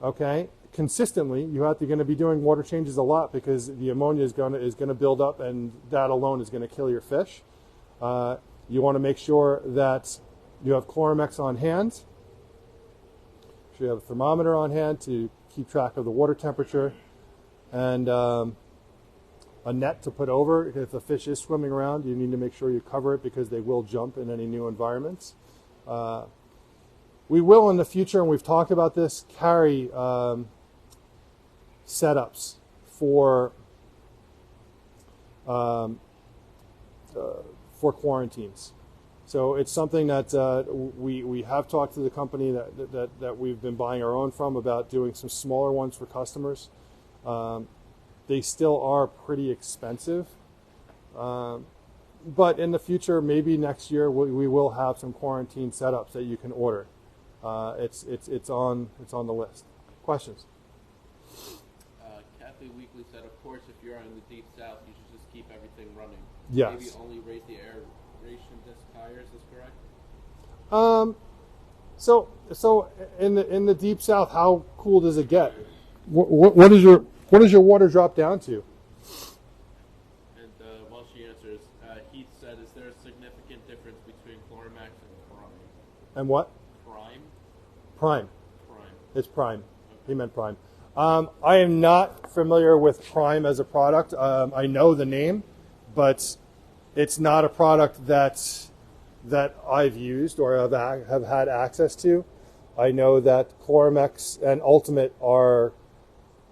Okay, consistently. You're going to be doing water changes a lot because the ammonia is going to build up, and that alone is going to kill your fish. You want to make sure that you have Chloromex on hand. So you have a thermometer on hand to keep track of the water temperature, and a net to put over. If the fish is swimming around, you need to make sure you cover it because they will jump in any new environments. We will in the future, and we've talked about this, carry setups for quarantines. So it's something that we have talked to the company that we've been buying our own from about doing some smaller ones for customers. They still are pretty expensive. But in the future, maybe next year, we will have some quarantine setups that you can order. It's on the list. Questions? Kathy Weekly said, of course, if you're in the deep south, you should just keep everything running. Yes. Maybe only raise the aeration disc tires. Is correct? So in the deep south, how cool does it get? What does your water drop down to? And while she answers, Heath said, is there a significant difference between Chloramax and Prime? And what? Prime? Prime. Prime. It's Prime. Okay. He meant Prime. I am not familiar with Prime as a product. I know the name, but it's not a product that I've used or have had access to. I know that Chloramax and Ultimate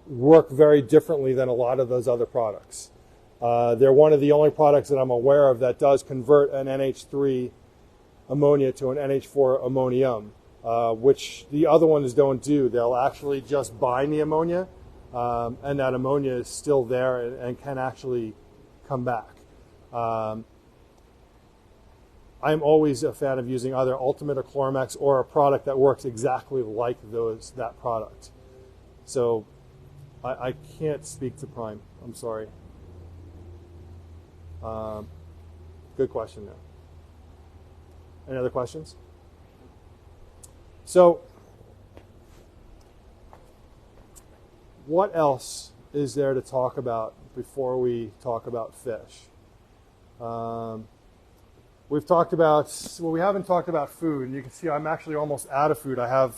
work very differently than a lot of those other products. They're one of the only products that I'm aware of that does convert an NH3 ammonia to an NH4 ammonium, which the other ones don't do. They'll actually just bind the ammonia, and that ammonia is still there and can actually come back. I'm always a fan of using either Ultimate or Chloramax or a product that works exactly like that product. So I can't speak to Prime. I'm sorry. Good question, though. Any other questions? So, what else is there to talk about before we talk about fish? We've talked about, well, we haven't talked about food, and you can see I'm actually almost out of food. I have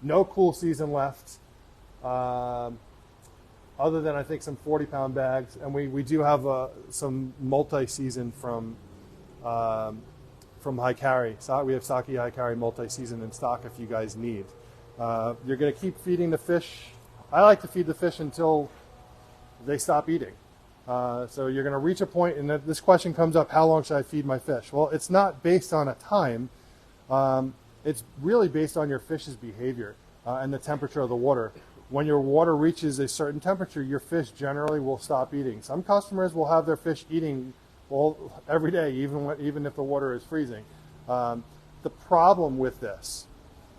no cool season left, other than I think some 40-pound bags, and we do have some multi-season from High Carry. So we have Saki High Carry multi-season in stock if you guys need. You're going to keep feeding the fish. I like to feed the fish until they stop eating. So you're going to reach a point, and this question comes up, how long should I feed my fish? Well, it's not based on a time. It's really based on your fish's behavior and the temperature of the water. When your water reaches a certain temperature, your fish generally will stop eating. Some customers will have their fish eating every day, even if the water is freezing. The problem with this,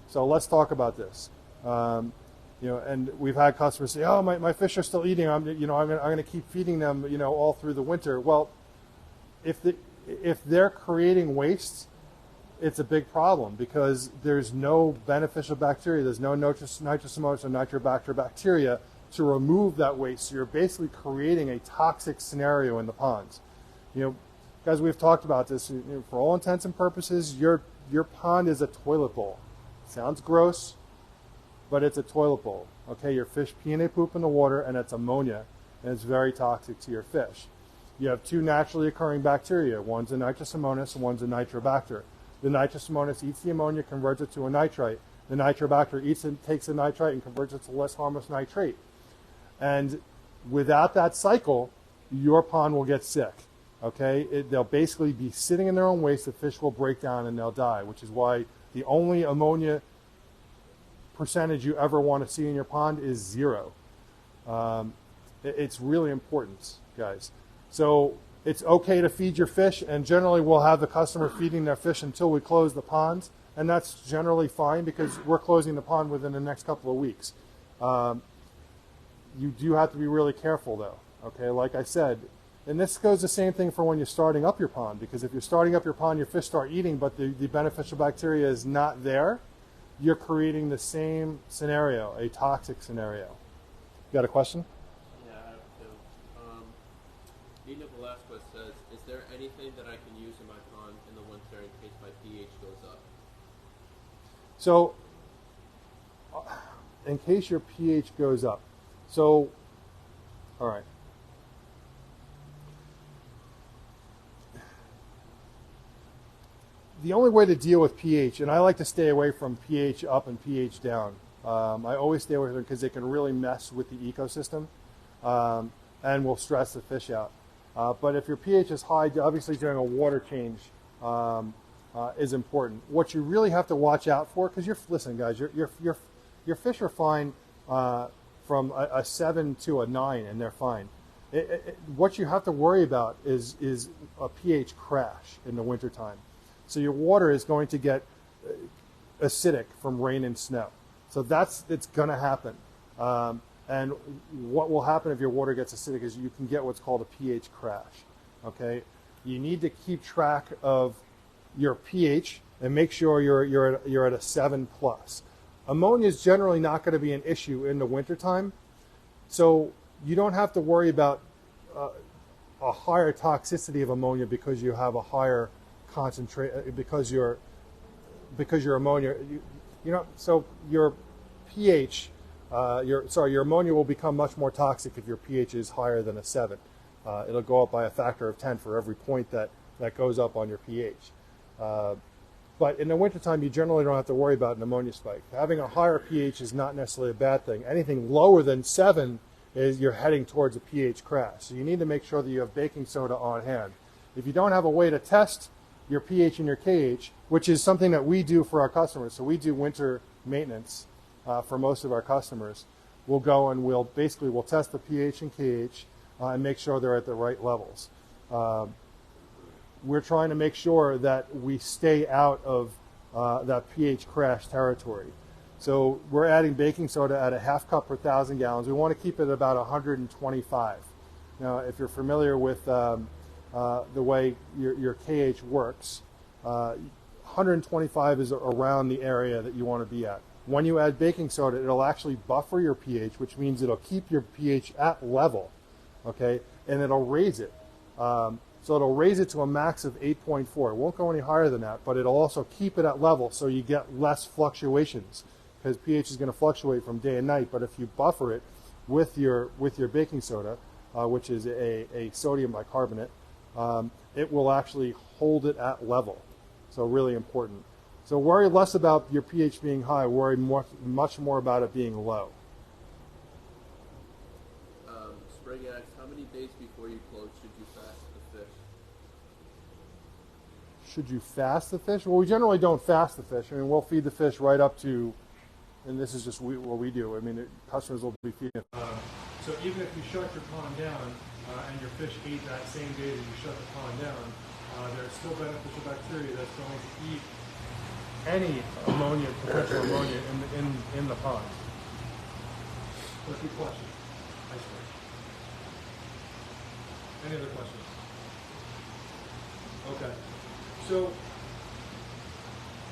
so let's talk about this. And we've had customers say, "Oh, my fish are still eating. I'm going to keep feeding them, all through the winter." Well, if they're creating waste, it's a big problem because there's no beneficial bacteria. There's no nitrosomonas or nitrobacter bacteria to remove that waste. So you're basically creating a toxic scenario in the ponds. Guys, we've talked about this. For all intents and purposes, your pond is a toilet bowl. Sounds gross, but it's a toilet bowl. Okay, your fish pee and they poop in the water, and it's ammonia, and it's very toxic to your fish. You have two naturally occurring bacteria. One's a nitrosomonas and one's a nitrobacter. The nitrosomonas eats the ammonia, converts it to a nitrite. The nitrobacter takes the nitrite and converts it to less harmless nitrate. And without that cycle, your pond will get sick. Okay, they'll basically be sitting in their own waste. The fish will break down and they'll die, which is why the only ammonia percentage you ever want to see in your pond is 0. It's really important, guys. So it's okay to feed your fish, and generally we'll have the customer feeding their fish until we close the ponds, and that's generally fine because we're closing the pond within the next couple of weeks. You do have to be really careful, though. Okay, like I said, and this goes the same thing for when you're starting up your pond, because if you're starting up your pond, your fish start eating, but the beneficial bacteria is not there, you're creating the same scenario, a toxic scenario. You got a question? Yeah, I have two. Nina Velasquez says, is there anything that I can use in my pond in the winter in case my pH goes up? So, in case your pH goes up. So, all right. The only way to deal with pH, and I like to stay away from pH up and pH down. I always stay away from them because they can really mess with the ecosystem and will stress the fish out. But if your pH is high, obviously during a water change, is important. What you really have to watch out for, because listen, guys, your fish are fine from a 7 to a 9, and they're fine. What you have to worry about is a pH crash in the wintertime. So your water is going to get acidic from rain and snow. So it's going to happen. And what will happen if your water gets acidic is you can get what's called a pH crash. Okay, you need to keep track of your pH and make sure you're at a 7 plus. Ammonia is generally not going to be an issue in the wintertime, so you don't have to worry about a higher toxicity of ammonia because you have a higher concentrate because your ammonia, so your pH, your ammonia will become much more toxic if your pH is higher than a 7. It'll go up by a factor of 10 for every point that goes up on your pH. But in the wintertime, you generally don't have to worry about an ammonia spike. Having a higher pH is not necessarily a bad thing. Anything lower than 7 is you're heading towards a pH crash. So you need to make sure that you have baking soda on hand. If you don't have a way to test your pH and your KH, which is something that we do for our customers, so we do winter maintenance for most of our customers, we'll go and we'll test the pH and KH and make sure they're at the right levels. We're trying to make sure that we stay out of that pH crash territory. So we're adding baking soda at a half cup per 1,000 gallons. We want to keep it at about 125. Now, if you're familiar with the way your KH works, 125 is around the area that you want to be at. When you add baking soda, it'll actually buffer your pH, which means it'll keep your pH at level, okay, and it'll raise it. So it'll raise it to a max of 8.4. It won't go any higher than that, but it'll also keep it at level so you get less fluctuations, because pH is going to fluctuate from day and night. But if you buffer it with your baking soda, which is a sodium bicarbonate, it will actually hold it at level. So really important. So worry less about your pH being high, worry much more about it being low. Spring asks, how many days before you close should you fast the fish? Should you fast the fish? Well, we generally don't fast the fish. I mean, we'll feed the fish right up to, and this is just what we do. I mean, customers will be feeding. So even if you shut your pond down and your fish ate that same day that you shut the pond down, there's still beneficial bacteria that's going to eat any potential ammonia in the pond. What's your question? Any other questions? Okay. So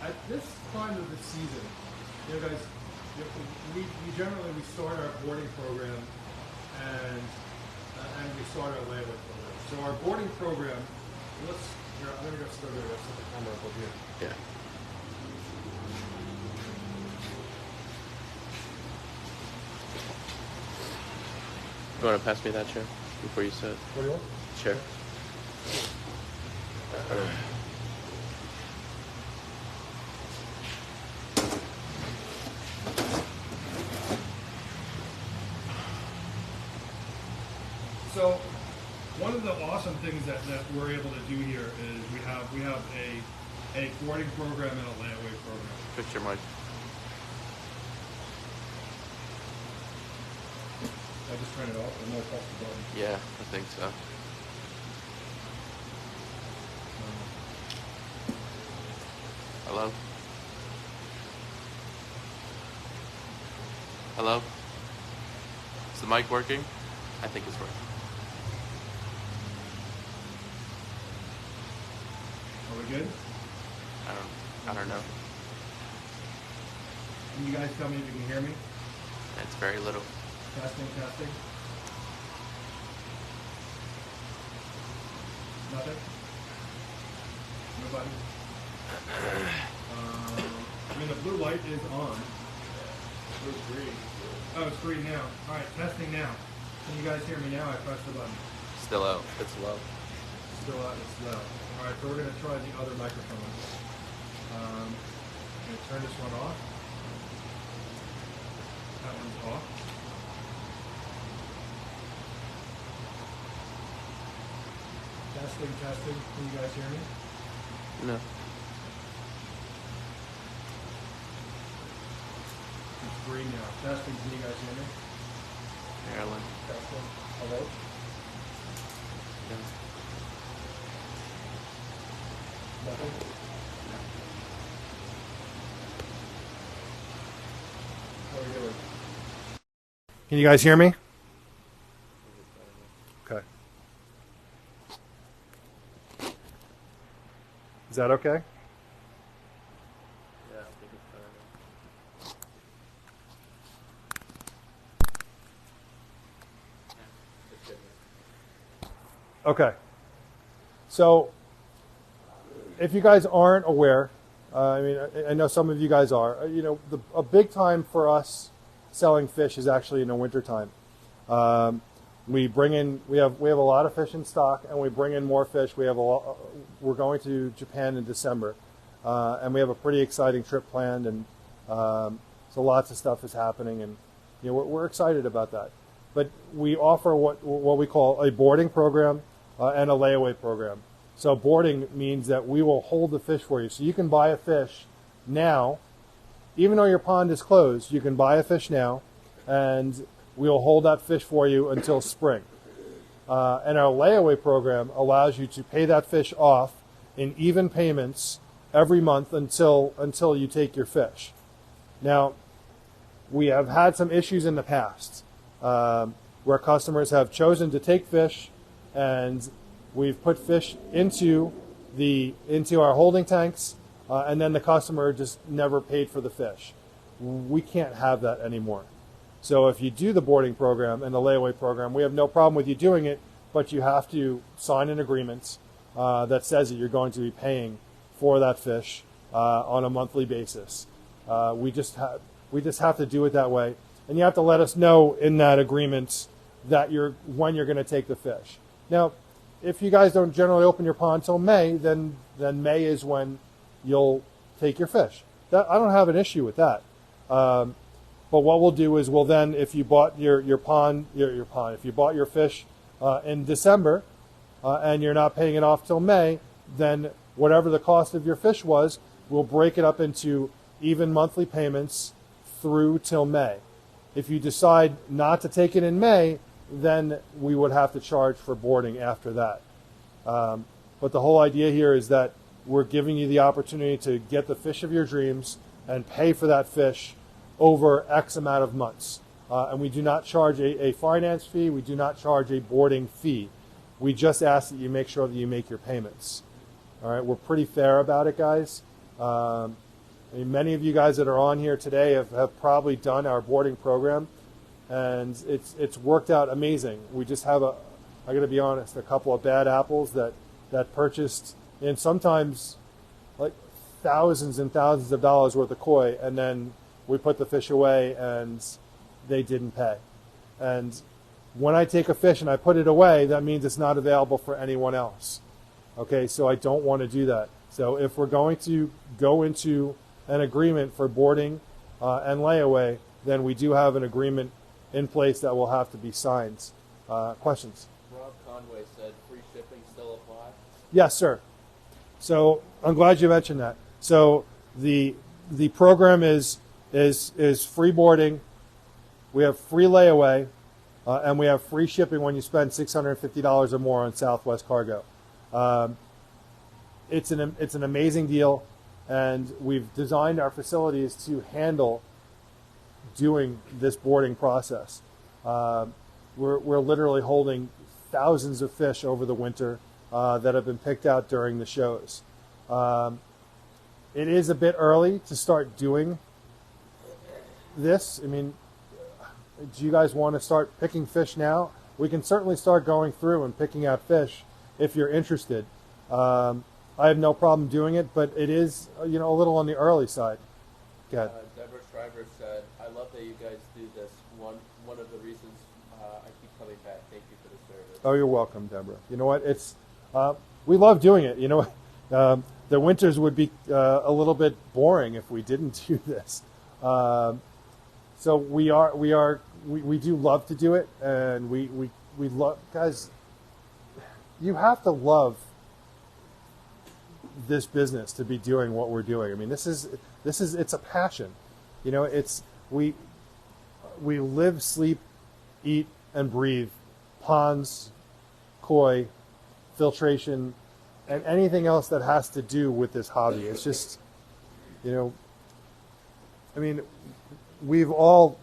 at this time of the season, guys, we generally start our boarding program and we start our layaway program. So our boarding program, let me just go there. Let's set the camera up over here. Yeah. You want to pass me that chair before you sit? What do you want? Chair. So one of the awesome things that we're able to do here is we have a boarding program and a layaway program. Fix your mic. I just turn it off and we'll press the button. Yeah, I think so. Hello? Hello? Is the mic working? I think it's working. Are we good? I don't know. Can you guys tell me if you can hear me? It's very little. Testing. Nothing? Nobody? I mean, the blue light is on. It's green. Oh, it's green now. All right, testing now. Can you guys hear me now? I pressed the button. Still out. It's low. Still out. It's low. All right, so we're going to try the other microphone. I'm going to turn this one off. That one's off. Testing. Can you guys hear me? No. It's green now. Testing, can you guys hear me? Maryland. Testing. Hello? No. Nothing? How are we doing? Can you guys hear me? Okay. Is that okay? Yeah, I think it's better now. Okay. So, if you guys aren't aware, I know some of you guys are. A big time for us selling fish is actually in the wintertime. We have a lot of fish in stock, and we bring in more fish. We're going to Japan in December, and we have a pretty exciting trip planned, and so lots of stuff is happening, and we're excited about that. But we offer what we call a boarding program and a layaway program. So boarding means that we will hold the fish for you. So you can buy a fish now, even though your pond is closed. You can buy a fish now, and we'll hold that fish for you until spring. And our layaway program allows you to pay that fish off in even payments every month until you take your fish. Now, we have had some issues in the past where customers have chosen to take fish, and we've put fish into our holding tanks, and then the customer just never paid for the fish. We can't have that anymore. So if you do the boarding program and the layaway program, we have no problem with you doing it, but you have to sign an agreement that says that you're going to be paying for that fish on a monthly basis. We just have to do it that way, and you have to let us know in that agreement that when you're going to take the fish. Now, if you guys don't generally open your pond until May, then May is when you'll take your fish. I don't have an issue with that. But what we'll do is if you bought if you bought your fish in December and you're not paying it off till May, then whatever the cost of your fish was, we'll break it up into even monthly payments through till May. If you decide not to take it in May, then we would have to charge for boarding after that. But the whole idea here is that we're giving you the opportunity to get the fish of your dreams and pay for that fish over X amount of months. And we do not charge a finance fee. We do not charge a boarding fee. We just ask that you make sure that you make your payments. All right, we're pretty fair about it, guys. Many of you guys that are on here today have probably done our boarding program, and it's worked out amazing. We just have I got to be honest, a couple of bad apples that purchased, and sometimes like thousands and thousands of dollars worth of koi, and then we put the fish away and they didn't pay. And when I take a fish and I put it away, that means it's not available for anyone else. Okay, so I don't want to do that. So if we're going to go into an agreement for boarding and layaway, then we do have an agreement in place that will have to be signed. Questions? Rob Conway said free shipping still apply? Yes, sir. So I'm glad you mentioned that. So the program is free boarding, we have free layaway, and we have free shipping when you spend $650 or more on Southwest Cargo. It's an amazing deal, and we've designed our facilities to handle doing this boarding process. We're literally holding thousands of fish over the winter that have been picked out during the shows. It is a bit early to start doing this. I mean, do you guys want to start picking fish now? We can certainly start going through and picking out fish if you're interested. I have no problem doing it, but it is a little on the early side. Go ahead. Deborah Schreiber said, "I love that you guys do this. One of the reasons I keep coming back. Thank you for the service." Oh, you're welcome, Deborah. You know what? It's we love doing it. You know, the winters would be a little bit boring if we didn't do this. So we do love to do it, and we love, guys. You have to love this business, to be doing what we're doing. I mean, it's a passion. You know, we live, sleep, eat, and breathe ponds, koi, filtration, and anything else that has to do with this hobby. It's just, you know, I mean, we've all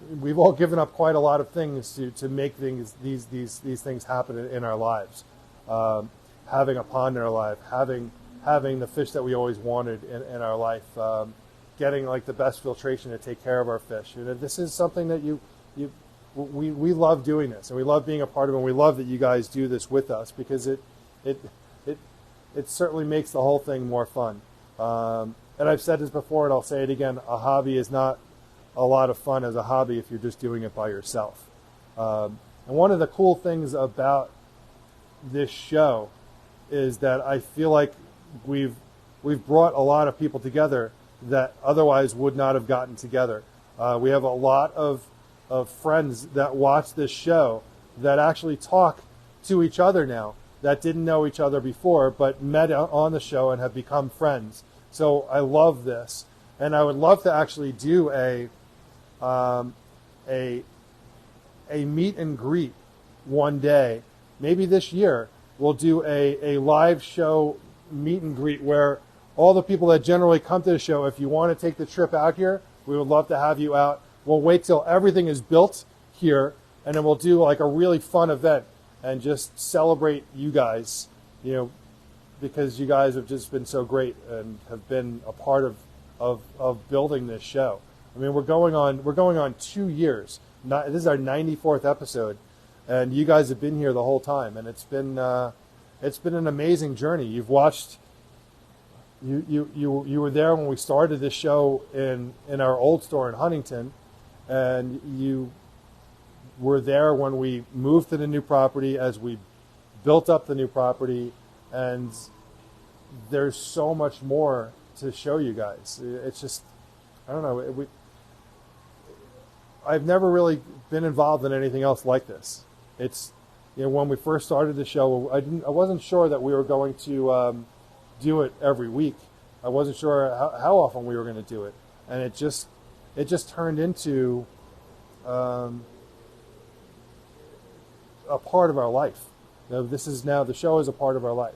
given up quite a lot of things to make these things happen in our lives. Having a pond in our life, having the fish that we always wanted in our life, getting like the best filtration to take care of our fish. You know, this is something that we love doing this, and we love being a part of it, and we love that you guys do this with us, because it certainly makes the whole thing more fun. And I've said this before, and I'll say it again, a hobby is not a lot of fun as a hobby if you're just doing it by yourself. And one of the cool things about this show is that I feel like we've brought a lot of people together that otherwise would not have gotten together. We have a lot of friends that watch this show that actually talk to each other now, that didn't know each other before, but met on the show and have become friends. So I love this, and I would love to actually do a meet and greet one day. Maybe this year we'll do a live show meet and greet where all the people that generally come to the show, if you want to take the trip out here, we would love to have you out. We'll wait till everything is built here, and then we'll do like a really fun event and just celebrate you guys, you know, because you guys have just been so great and have been a part of building this show. I mean, we're going on 2 years. This is our 94th episode, and you guys have been here the whole time, and it's been an amazing journey. You've watched. You were there when we started this show in our old store in Huntington, and you were there when we moved to the new property, as we built up the new property, and there's so much more to show you guys. It's just, I don't know. I've never really been involved in anything else like this. It's, you know, when we first started the show, I wasn't sure that we were going to do it every week. I wasn't sure how often we were going to do it, and it just turned into a part of our life. You know, the show is a part of our life,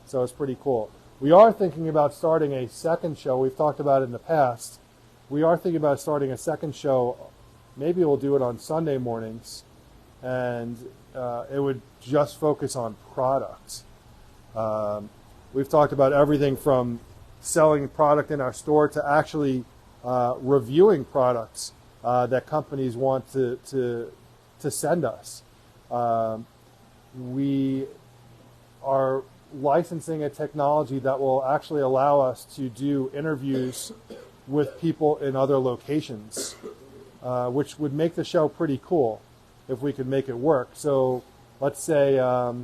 so it's pretty cool. We are thinking about starting a second show. We've talked about it in the past. We are thinking about starting a second show. Maybe we'll do it on Sunday mornings, and it would just focus on products. We've talked about everything from selling product in our store to actually reviewing products that companies want to send us. We are licensing a technology that will actually allow us to do interviews with people in other locations, which would make the show pretty cool if we could make it work. So let's say a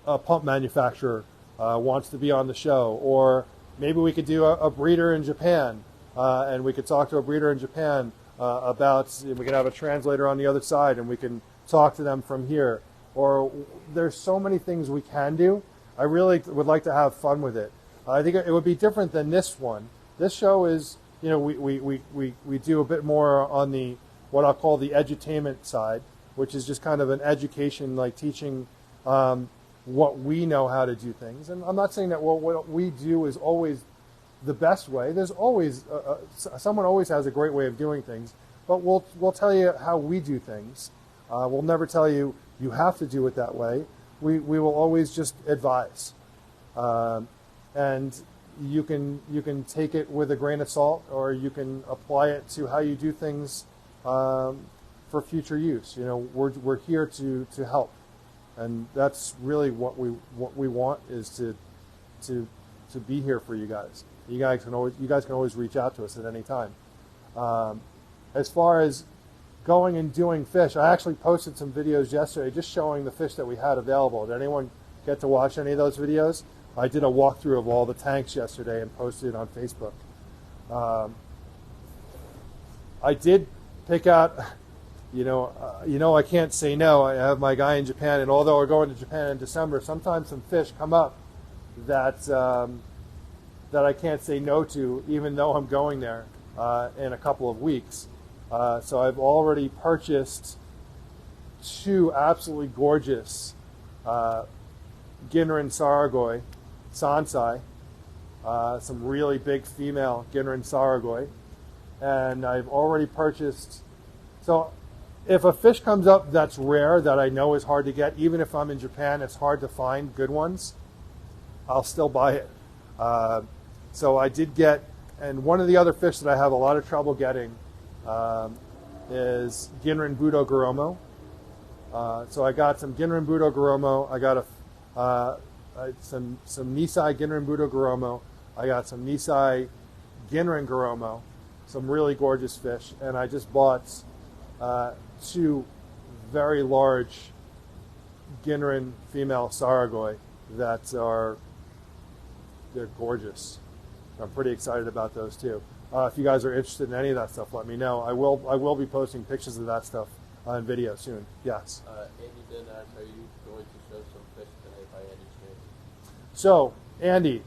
pump manufacturer wants to be on the show, or maybe we could do a breeder in Japan, and we could talk to a breeder in Japan we can have a translator on the other side, and we can talk to them from here. Or there's so many things we can do. I really would like to have fun with it. I think it would be different than this one. This show is, you know, we do a bit more on the, what I'll call the edutainment side, which is just kind of an education, like teaching what we know how to do things. And I'm not saying that what we do is always the best way. There's always someone always has a great way of doing things, but we'll tell you how we do things. We'll never tell you you have to do it that way. We will always just advise, and you can take it with a grain of salt, or you can apply it to how you do things for future use. You know, we're here to help, and that's really what we want, is to be here for you guys. You guys can always reach out to us at any time. As far as going and doing fish, I actually posted some videos yesterday just showing the fish that we had available. Did anyone get to watch any of those videos? I did a walkthrough of all the tanks yesterday and posted it on Facebook. I did pick out I can't say no. I have my guy in Japan, and although we're going to Japan in December, sometimes some fish come up that that I can't say no to, even though I'm going there in a couple of weeks. So I've already purchased 2 absolutely gorgeous Ginrin Saragoi, Sansai, some really big female Ginrin Saragoi, and I've already purchased. So if a fish comes up that's rare, that I know is hard to get, even if I'm in Japan, it's hard to find good ones, I'll still buy it. So I did get, and one of the other fish that I have a lot of trouble getting is Ginrin Budo Goromo. So I got some Ginrin Budo Goromo. I got some Nisai Ginrin Budo Goromo. I got some Nisai Ginrin Goromo, some really gorgeous fish, and I just bought 2 very large Ginrin female Saragoi they're gorgeous. I'm pretty excited about those too. If you guys are interested in any of that stuff, let me know. I will be posting pictures of that stuff on video soon. Yes. Andy did ask, are you going to show some fish today by any chance? So, Andy,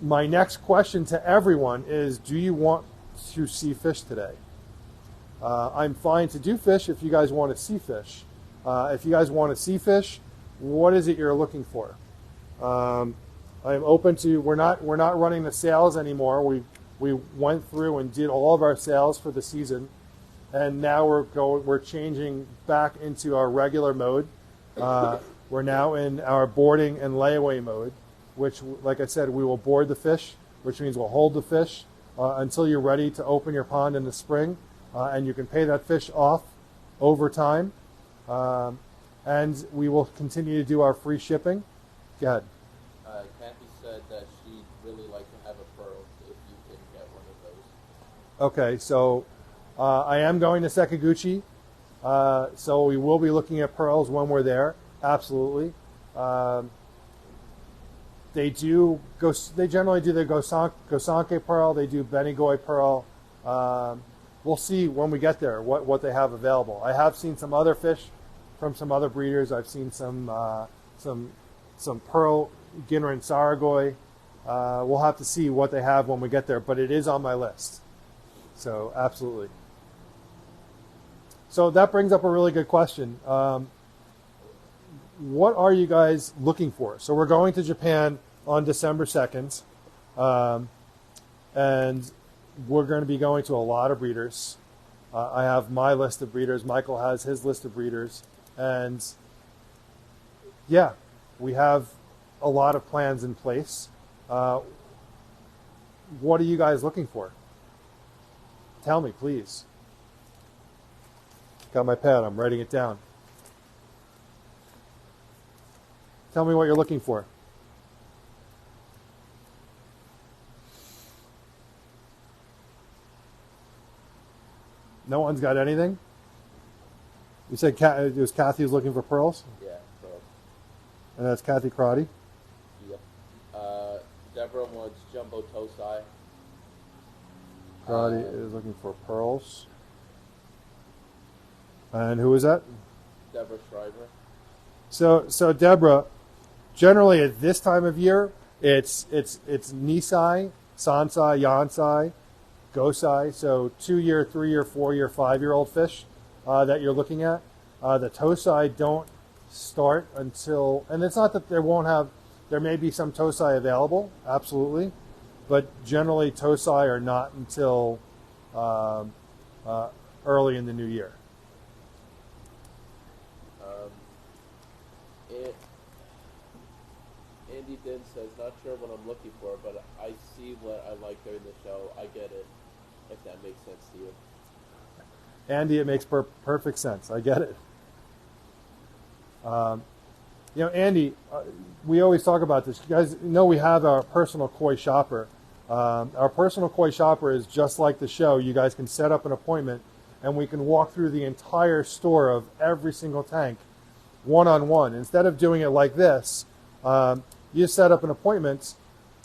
my next question to everyone is, do you want to see fish today? I'm fine to do fish if you guys want to see fish. If you guys want to see fish, what is it you're looking for? I'm open to. We're not running the sales anymore. We went through and did all of our sales for the season, and now we're changing back into our regular mode. We're now in our boarding and layaway mode, which, like I said, we will board the fish, which means we'll hold the fish until you're ready to open your pond in the spring, and you can pay that fish off over time, and we will continue to do our free shipping. Go ahead. Kathy said that she'd really like to have a pearl if you can get one of those. Okay, so I am going to Sakaguchi, so we will be looking at pearls when we're there. Absolutely. They generally do the Gosanke pearl. They do Benigoi pearl. We'll see when we get there what they have available. I have seen some other fish from some other breeders. I've seen some pearl Ginrin Saragoi. We'll have to see what they have when we get there, but it is on my list. So absolutely. So that brings up a really good question. What are you guys looking for? So we're going to Japan on December 2nd, and we're going to be going to a lot of breeders. I have my list of breeders. Michael has his list of breeders. And yeah, we have a lot of plans in place. What are you guys looking for? Tell me, please. Got my pad. I'm writing it down. Tell me what you're looking for. No one's got anything? You said it was Kathy who's looking for pearls? Yeah, pearls. And that's Kathy Crotty? Yep. Deborah wants jumbo tosai. Crotty is looking for pearls. And who is that? Deborah Schreiber. So Deborah, generally at this time of year, it's Nisai, Sansai, Yansai, Gosai, so 2-year, 3-year, 4-year, 5-year-old fish that you're looking at. The Tosai don't start until, and it's not that there may be some Tosai available, absolutely, but generally Tosai are not until early in the new year. Andy Din says, not sure what I'm looking for, but I see what I like during the show. I get it, if that makes sense to you. Andy, it makes perfect sense. I get it. Andy, we always talk about this. You guys know we have our personal koi shopper. Our personal koi shopper is just like the show. You guys can set up an appointment, and we can walk through the entire store of every single tank one-on-one. Instead of doing it like this, you set up an appointment,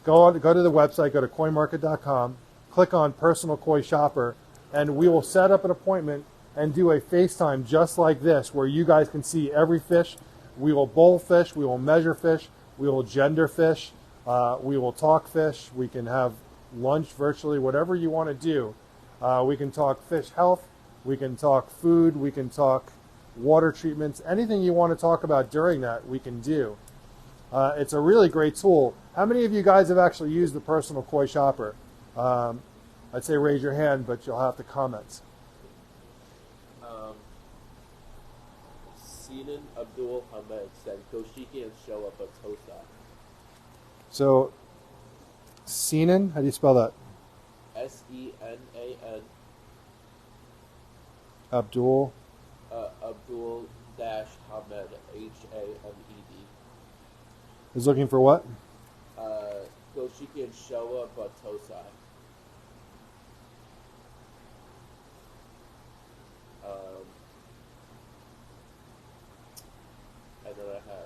go to the website, go to koimarket.com, click on Personal Koi Shopper, and we will set up an appointment, and do a FaceTime just like this, where you guys can see every fish. We will bowl fish, we will measure fish, we will gender fish, we will talk fish, we can have lunch virtually, whatever you want to do. We can talk fish health, we can talk food, we can talk water treatments, anything you want to talk about during that, we can do. It's a really great tool. How many of you guys have actually used the personal koi shopper? I'd say raise your hand, but you'll have to comment. Sinan Abdul Hamed said, Koshiki and show up at Tosa. So, Sinan, how do you spell that? Senan. Abdul. Abdul Hamed, Hamed. Is looking for what? Koshiki and show up at Tosa.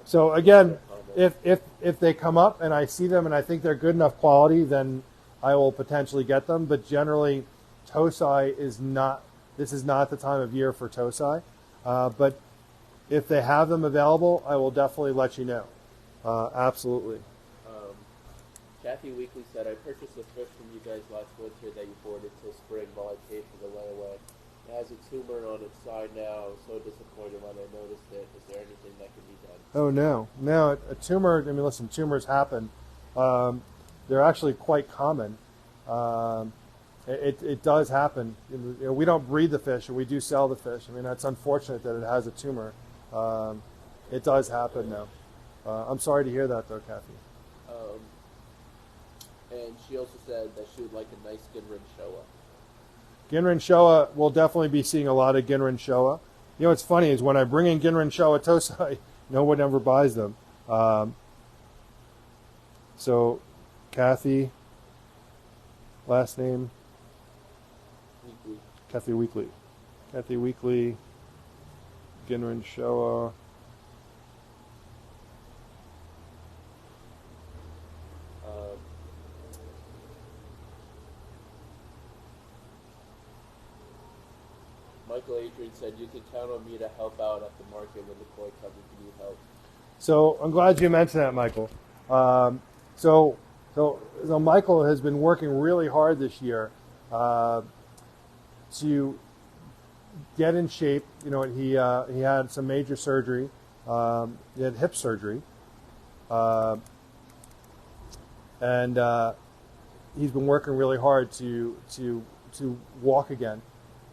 So again, if they come up and I see them and I think they're good enough quality, then I will potentially get them. But generally, Tosai is not. This is not the time of year for Tosai. But if they have them available, I will definitely let you know. Absolutely. Kathy Weekly said, I purchased a fish from you guys last winter that you boarded till spring while I paid for the layaway. It has a tumor on its side now. I'm so disappointed when I noticed it. Is there anything that can be done? Oh, no. No, a tumor, I mean, listen, tumors happen. They're actually quite common. It does happen. You know, we don't breed the fish, and we do sell the fish. I mean, that's unfortunate that it has a tumor. It does happen, though. I'm sorry to hear that, though, Kathy. And she also said that she would like a nice Ginrin Showa. Ginrin Showa, we'll definitely be seeing a lot of Ginrin Showa. You know what's funny is when I bring in Ginrin Showa Tosai, no one ever buys them. So, Kathy, last name? Weekly. Kathy Weekly. Kathy Weekly, Ginrin Showa. Michael Adrian said, you can count on me to help out at the market when the koi comes if you need help. So I'm glad you mentioned that, Michael. So Michael has been working really hard this year to get in shape. You know, he had some major surgery. He had hip surgery, and he's been working really hard to walk again.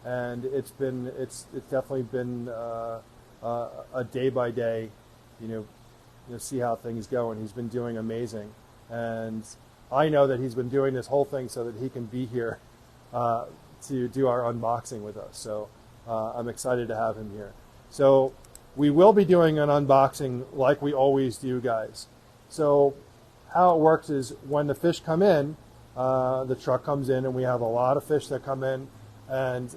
And it's definitely been a day by day, you know, see how things go. And he's been doing amazing. And I know that he's been doing this whole thing so that he can be here to do our unboxing with us. So I'm excited to have him here. So we will be doing an unboxing like we always do, guys. So how it works is when the fish come in, the truck comes in, and we have a lot of fish that come in. And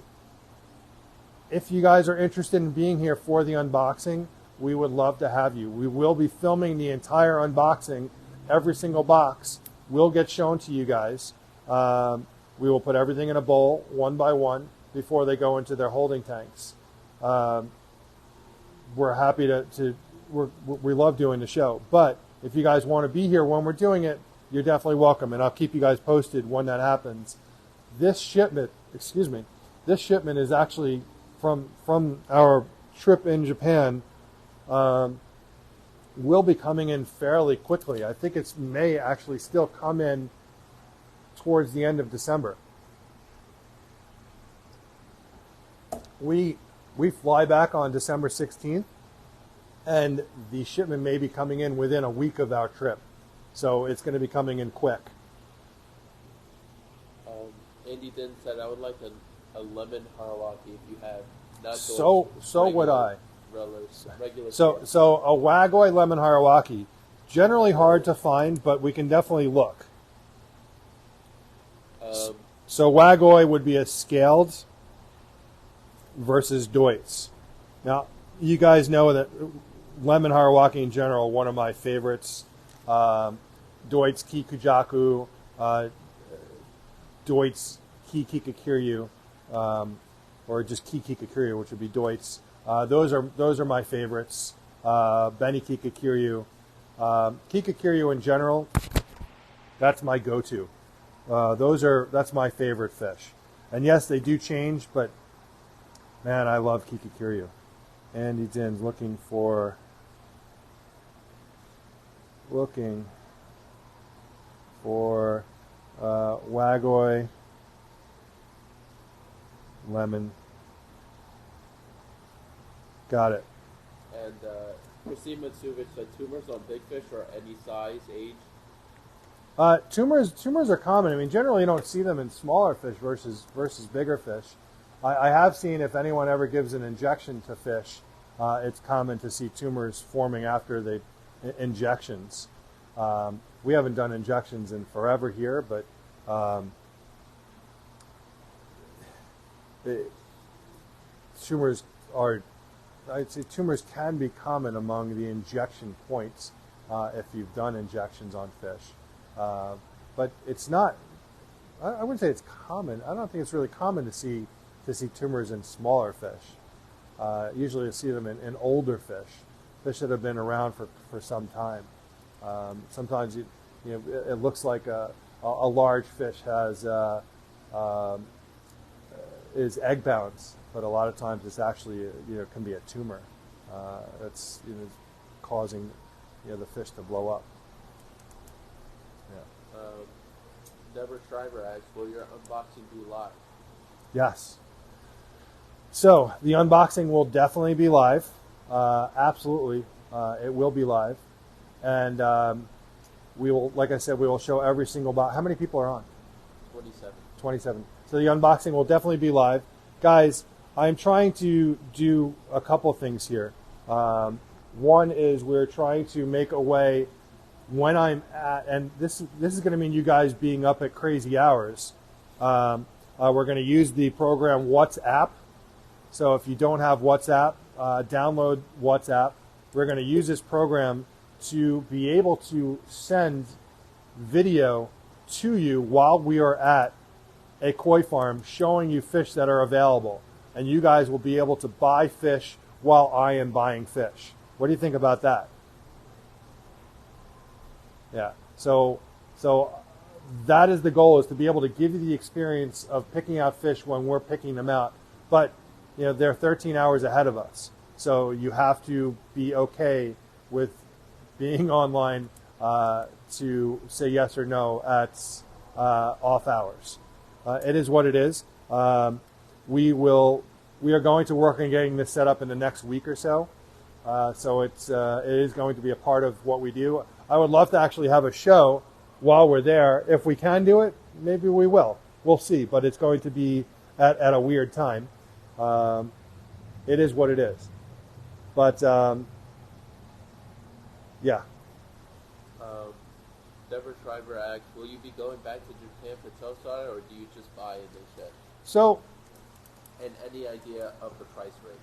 if you guys are interested in being here for the unboxing, we would love to have you. We will be filming the entire unboxing. Every single box will get shown to you guys. We will put everything in a bowl, one by one, before they go into their holding tanks. We're happy we love doing the show. But if you guys want to be here when we're doing it, you're definitely welcome. And I'll keep you guys posted when that happens. This shipment is actually from our trip in Japan, will be coming in fairly quickly. I think it may actually still come in towards the end of December. We fly back on December 16th, and the shipment may be coming in within a week of our trip. So it's going to be coming in quick. Andy Din said, I would like a lemon harawaki if you have. Not So would I. Regular So a Wagoi lemon harawaki, generally hard to find, but we can definitely look. So Wagoi would be a scaled versus Deutz. Now, you guys know that lemon harawaki in general, one of my favorites. Deutz Kikujaku, Deutz Kikikiryu. or just Kikikikiryu, which would be Deutz. Those are my favorites. Beni Kikikiryu. Kikikiryu in general, that's my go-to. That's my favorite fish. And yes, they do change, but man, I love Kikikiryu. Andy Din's looking for Wagoy lemon. Got it. And Christine Matsuvich said tumors on big fish or any size, age? Tumors are common. I mean, generally you don't see them in smaller fish versus bigger fish. I have seen, if anyone ever gives an injection to fish, it's common to see tumors forming after the injections. We haven't done injections in forever here, but tumors can be common among the injection points if you've done injections on fish. But it's not, I wouldn't say it's common. I don't think it's really common to see tumors in smaller fish. Usually you see them in older fish that have been around for some time. Sometimes it looks like a large fish is egg bounds, but a lot of times it's actually can be a tumor that's causing the fish to blow up. Yeah. Deborah Schreiber asks, will your unboxing be live? Yes. So the unboxing will definitely be live. Absolutely, it will be live, and we will, like I said, we will show every single box. How many people are on? 27. 27. So the unboxing will definitely be live, guys. I'm trying to do a couple things here. One is we're trying to make a way when I'm at, and this is going to mean you guys being up at crazy hours. We're going to use the program WhatsApp. So if you don't have WhatsApp, download WhatsApp. We're going to use this program to be able to send video to you while we are at a koi farm, showing you fish that are available. And you guys will be able to buy fish while I am buying fish. What do you think about that? Yeah. So that is the goal, is to be able to give you the experience of picking out fish when we're picking them out. But they're 13 hours ahead of us. So you have to be okay with being online to say yes or no at off hours. It is what it is. We are going to work on getting this set up in the next week or so. So it is going to be a part of what we do. I would love to actually have a show while we're there. If we can do it, maybe we will. We'll see. But it's going to be at a weird time. It is what it is. But yeah. Deborah Schreiber asks, will you be going back to Japan for Tosai, or do you just buy in the shed? So, and any idea of the price range?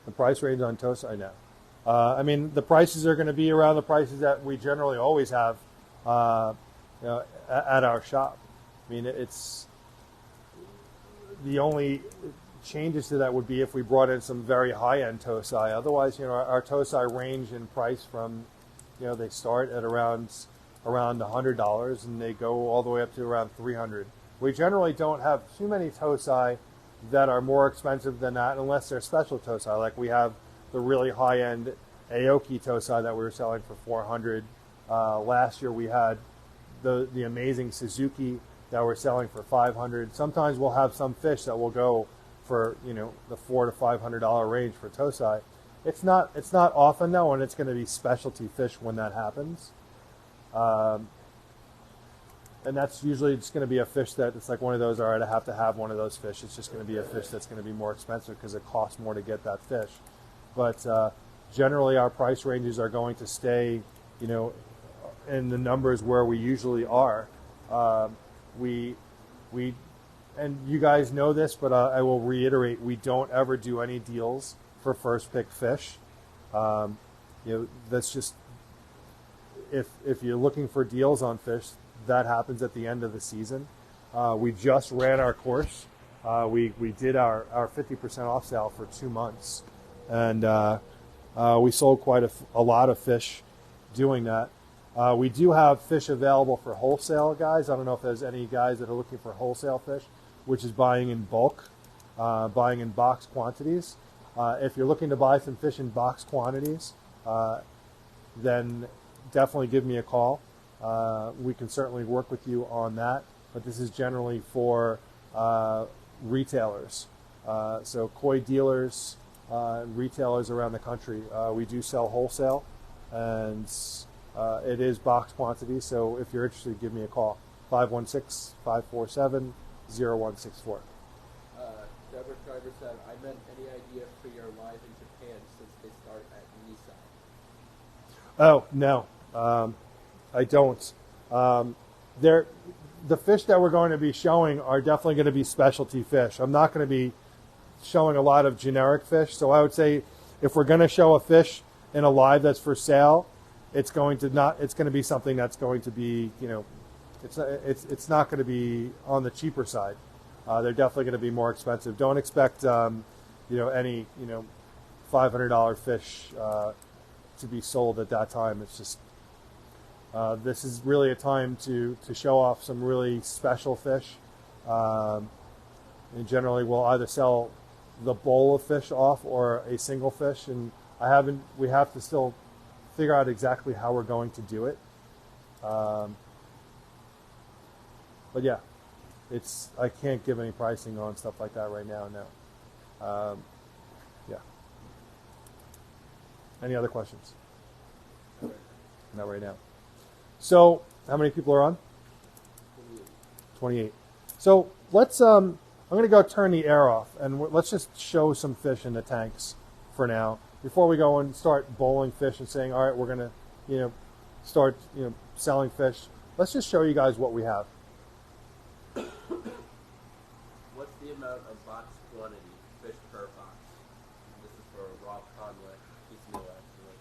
The price range on Tosai now. I mean, the prices are going to be around the prices that we generally always have at our shop. I mean, it's the only changes to that would be if we brought in some very high-end Tosai. Otherwise, our Tosai range in price from, they start at around $100 and they go all the way up to around $300. We generally don't have too many Tosai that are more expensive than that unless they're special Tosai. Like we have the really high-end Aoki Tosai that we were selling for $400. Last year we had the amazing Suzuki that we're selling for $500. Sometimes we'll have some fish that will go for the $400 to $500 range for Tosai. It's not often though, and it's going to be specialty fish when that happens. And that's usually just going to be a fish that it's like one of those, all right, I have to have one of those fish. It's just going to be a fish that's going to be more expensive because it costs more to get that fish. But generally our price ranges are going to stay, in the numbers where we usually are. And you guys know this, but I will reiterate, we don't ever do any deals for first pick fish. That's just, if you're looking for deals on fish, that happens at the end of the season. We just ran our course We did our 50% off sale for 2 months, and we sold quite a lot of fish doing that. We do have fish available for wholesale, guys. I don't know if there's any guys that are looking for wholesale fish, which is buying in bulk, buying in box quantities. If you're looking to buy some fish in box quantities, then definitely give me a call. We can certainly work with you on that, but this is generally for retailers. So koi dealers, retailers around the country. We do sell wholesale, and it is box quantity. So if you're interested, give me a call, 516-547-0164. Deborah Driver said, I meant any idea for your live in Japan since they start at Nissan. Oh, no, I don't. The fish that we're going to be showing are definitely going to be specialty fish. I'm not going to be showing a lot of generic fish. So I would say if we're going to show a fish in a live that's for sale, it's going to be something that's going to be, it's not going to be on the cheaper side. They're definitely going to be more expensive. Don't expect, any, $500 fish to be sold at that time. It's just, this is really a time to show off some really special fish. And generally, we'll either sell the bowl of fish off or a single fish. And we have to still figure out exactly how we're going to do it. But yeah. I can't give any pricing on stuff like that right now, no. Yeah. Any other questions? Not right now. So, how many people are on? 28. So, let's, I'm going to go turn the air off, and let's just show some fish in the tanks for now, before we go and start bowling fish and saying, all right, we're going to, start, selling fish. Let's just show you guys what we have. What's the amount of box quantity, fish per box? This is for Rob Conway. He's new, actually,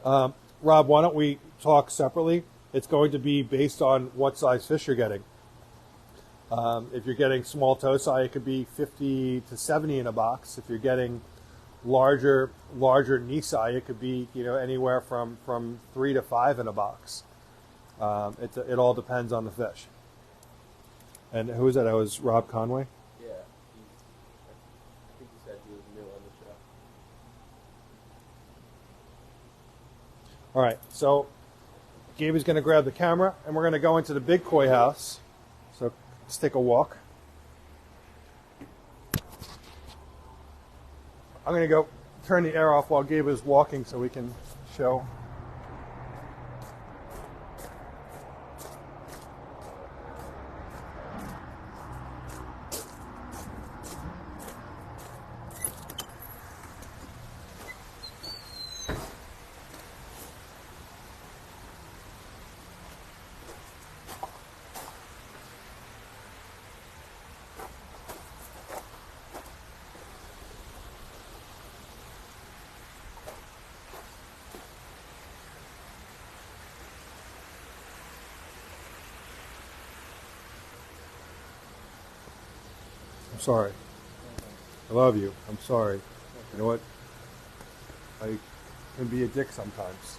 on the show. Rob, why don't we talk separately? It's going to be based on what size fish you're getting. If you're getting small tosai, it could be 50 to 70 in a box. If you're getting larger nisai, it could be anywhere from 3 to 5 in a box. It all depends on the fish. And who was that? That was Rob Conway? Yeah. I think he said he was new on the show. All right. So Gabe is going to grab the camera, and we're going to go into the big koi house. So let's take a walk. I'm going to go turn the air off while Gabe is walking so we can show. I'm sorry. I love you. I'm sorry. You know what? I can be a dick sometimes.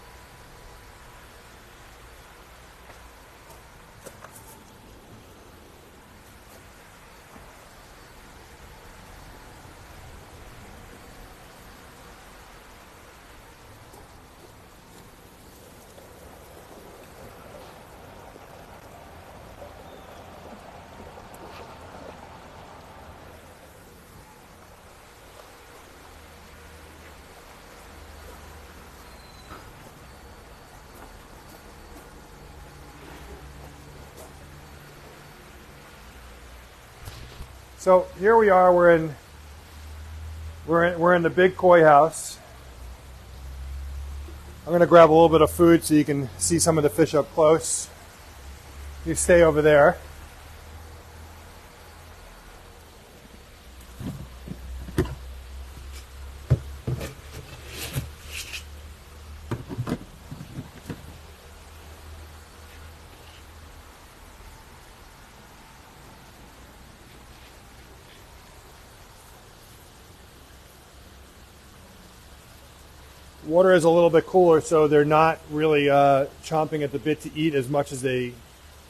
So here we are. We're in the big koi house. I'm going to grab a little bit of food so you can see some of the fish up close. You stay over there. Water is a little bit cooler, so they're not really chomping at the bit to eat as much as they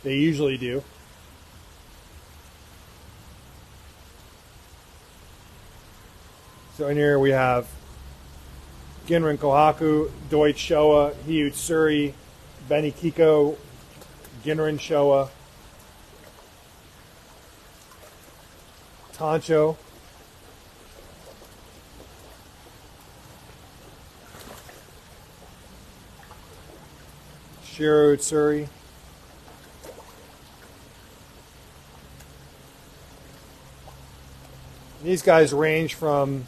usually do. So in here we have Ginrin Kohaku, Deutsch Showa, Hiutsuri, Beni Kiko, Ginrin Showa, Tancho, Shiro Utsuri, these guys range from,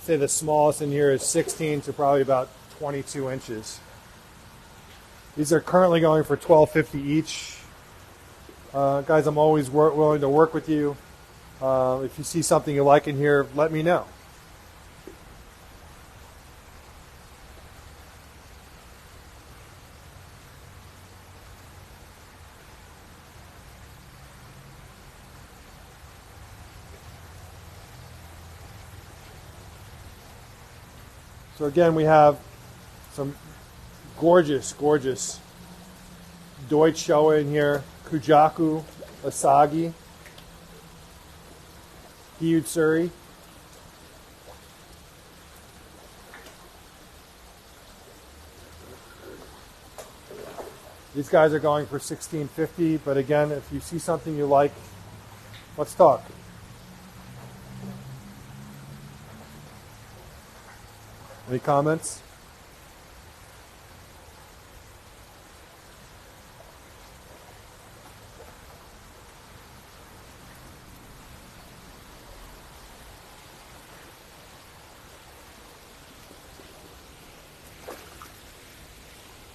say the smallest in here is 16 to probably about 22 inches. These are currently going for $12.50 each. Guys, I'm always willing to work with you. If you see something you like in here, let me know. So again, we have some gorgeous, gorgeous Deutsch Showa in here, Kujaku, Asagi, Hiutsuri. These guys are going for $16.50, but again, if you see something you like, let's talk. Any comments?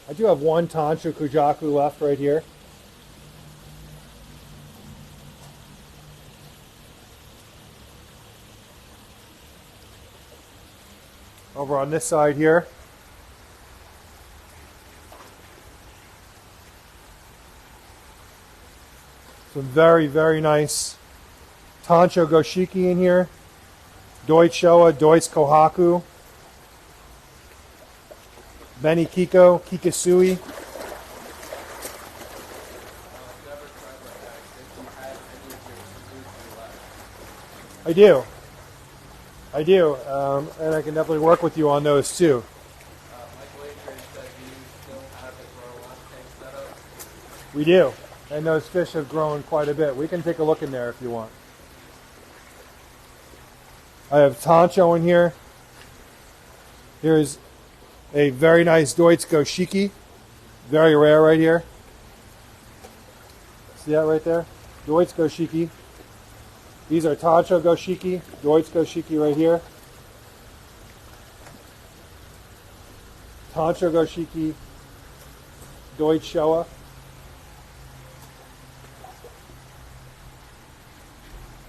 I do have one Tancho Kujaku left right here. Over on this side here. Some very, very nice Tancho Goshiki in here. Deutsch Showa, Deutsch Kohaku. Beni Kiko, Kikasui. I do. I do, and I can definitely work with you on those too. We do, and those fish have grown quite a bit. We can take a look in there if you want. I have Tancho in here. Here's a very nice Deutsch Goshiki, very rare right here. See that right there? Deutsch Goshiki. These are Tancho Goshiki, Deutsch Goshiki right here. Tancho Goshiki, Deutsch Showa.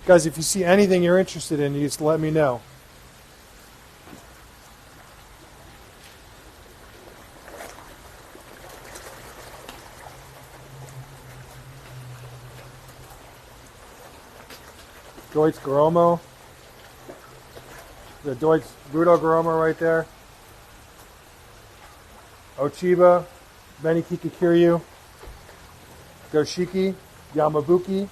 Guys, if you see anything you're interested in, you just let me know. Deutsch Goromo. The Deutsch Rudo Goromo right there. Ochiba, Beni Kikakiryu, Goshiki, Yamabuki.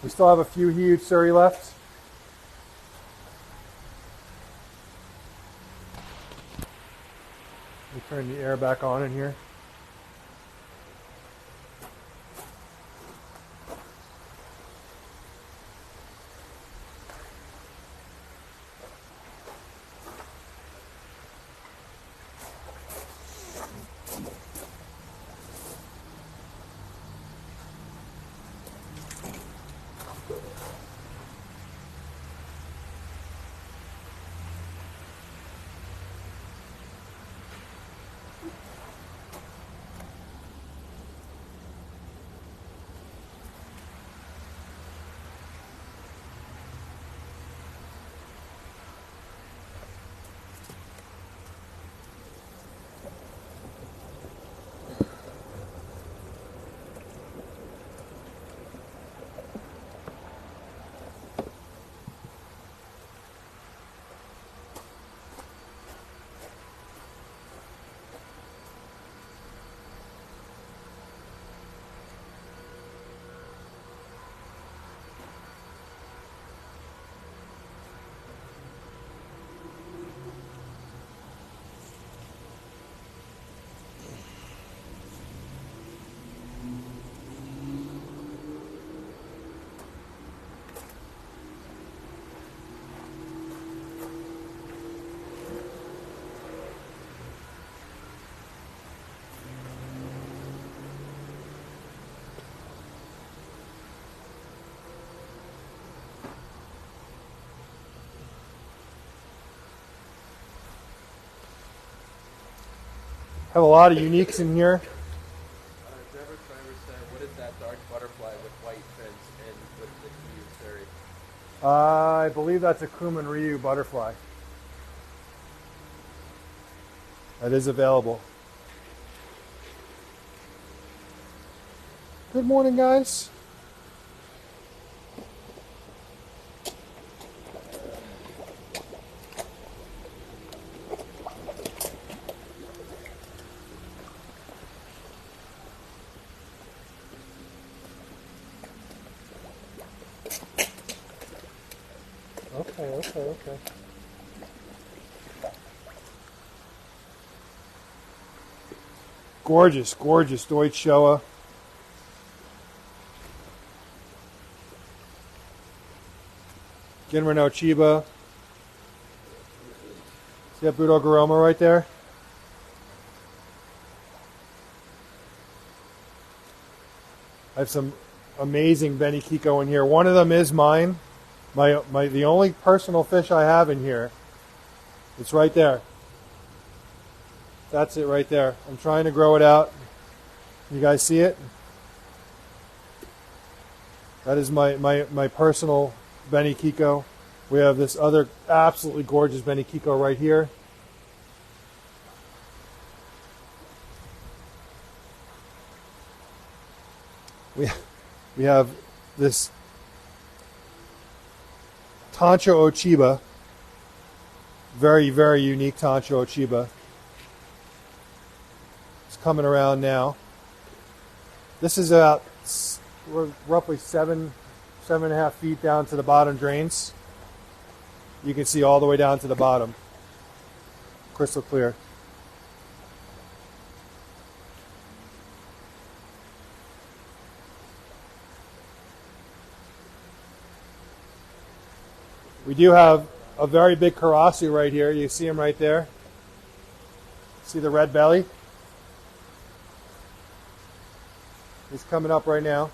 We still have a few Hiutsuri left. Let me turn the air back on in here. Have a lot of uniques in here. Trevor said, what is that dark butterfly with white fins and with the Q Surrey? I believe that's a Kuman Ryu butterfly. That is available. Good morning, guys. Okay. Gorgeous Deutsch Showa. Ginra no Chiba. See that Budo Garoma right there? I have some amazing Beni Kiko in here. One of them is mine. The only personal fish I have in here. It's right there. That's it right there. I'm trying to grow it out. You guys see it? That is my personal Beni Kiko. We have this other absolutely gorgeous Beni Kiko right here. We have this Tancho Ochiba. Very, very unique Tancho Ochiba. It's coming around now. This is about, we're roughly 7.5 feet down to the bottom drains. You can see all the way down to the bottom. Crystal clear. We do have a very big Karasi right here. You see him right there. See the red belly? He's coming up right now.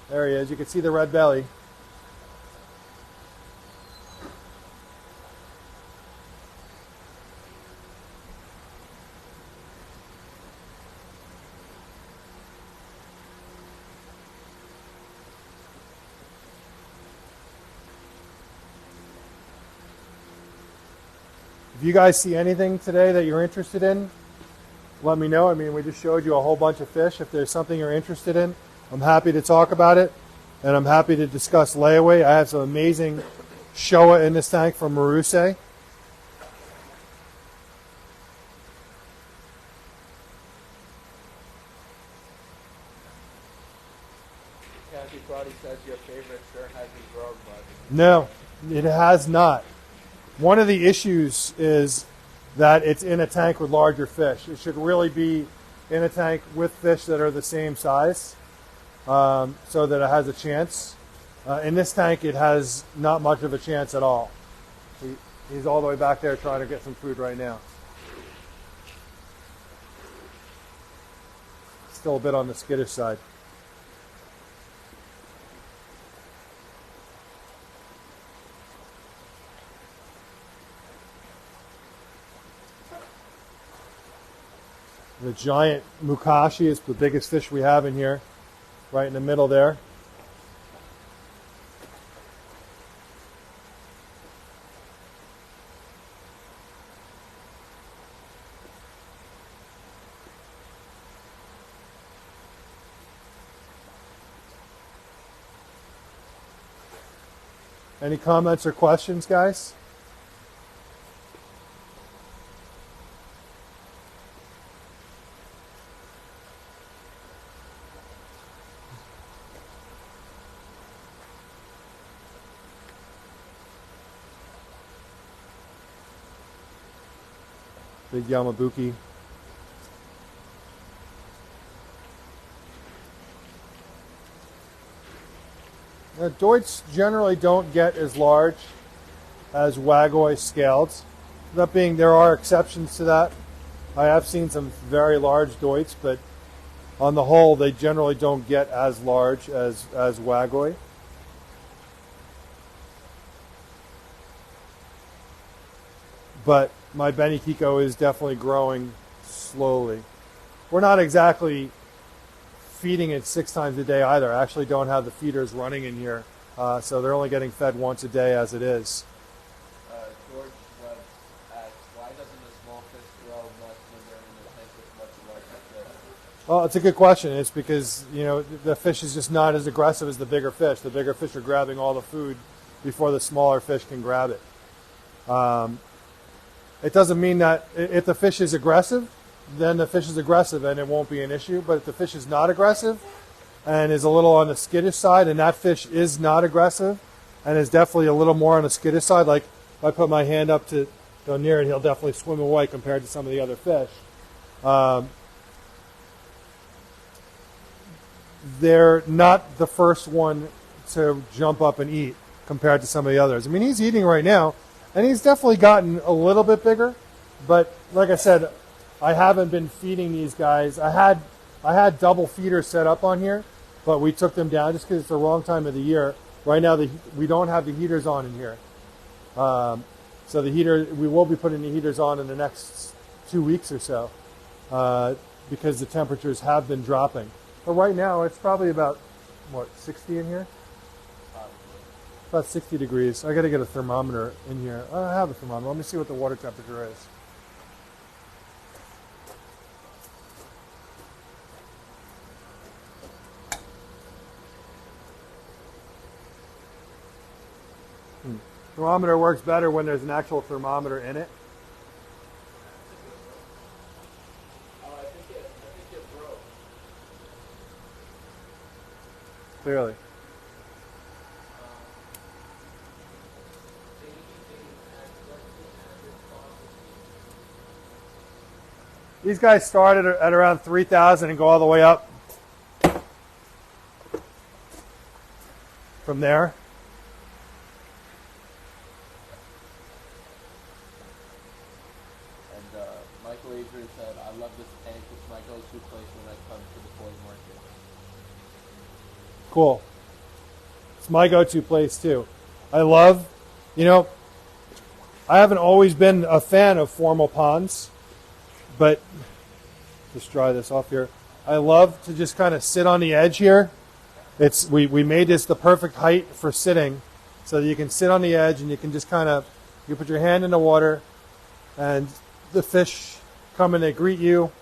There he is. You can see the red belly. If you guys see anything today that you're interested in, let me know. I mean, we just showed you a whole bunch of fish. If there's something you're interested in, I'm happy to talk about it, and I'm happy to discuss layaway. I have some amazing Showa in this tank from Marusei. Kathy Crotty says your favorite sure hasn't grown much. No, it has not. One of the issues is that it's in a tank with larger fish. It should really be in a tank with fish that are the same size, so that it has a chance. In this tank, it has not much of a chance at all. He's all the way back there trying to get some food right now. Still a bit on the skittish side. The giant Mukashi is the biggest fish we have in here, right in the middle there. Any comments or questions, guys? Big Yamabuki. Deutz generally don't get as large as Wagoi scaled. That being, there are exceptions to that. I have seen some very large Deutz, but on the whole, they generally don't get as large as Wagoi. But my Beni Kiko is definitely growing slowly. We're not exactly feeding it 6 times a day either. I actually don't have the feeders running in here, so they're only getting fed once a day as it is. George Webb asks, why doesn't a small fish grow much when they're in the tank with much larger fish? Well, it's a good question. It's because, you know, the fish is just not as aggressive as the bigger fish. The bigger fish are grabbing all the food before the smaller fish can grab it. It doesn't mean that if the fish is aggressive, then the fish is aggressive and it won't be an issue. But if the fish is not aggressive and is a little on the skittish side, and that fish is not aggressive and is definitely a little more on the skittish side, like if I put my hand up to go near it, he'll definitely swim away compared to some of the other fish. They're not the first one to jump up and eat compared to some of the others. I mean, he's eating right now, and he's definitely gotten a little bit bigger. But like I said, I haven't been feeding these guys. I had double feeders set up on here, but we took them down just because it's the wrong time of the year. Right now, we don't have the heaters on in here. So we will be putting the heaters on in the next 2 weeks or so because the temperatures have been dropping. But right now, it's probably about, 60 in here? About 60 degrees. I got to get a thermometer in here. I have a thermometer. Let me see what the water temperature is. Thermometer works better when there's an actual thermometer in it. I think it broke. Clearly. These guys started at around 3,000 and go all the way up from there. And Michael Adrian said, I love this tank. It's my go-to place when I come to the flea market. Cool. It's my go-to place too. I love, I haven't always been a fan of formal ponds, but just dry this off here. I love to just kind of sit on the edge here. We made this the perfect height for sitting, so that you can sit on the edge and you can just you put your hand in the water, and the fish come and they greet you,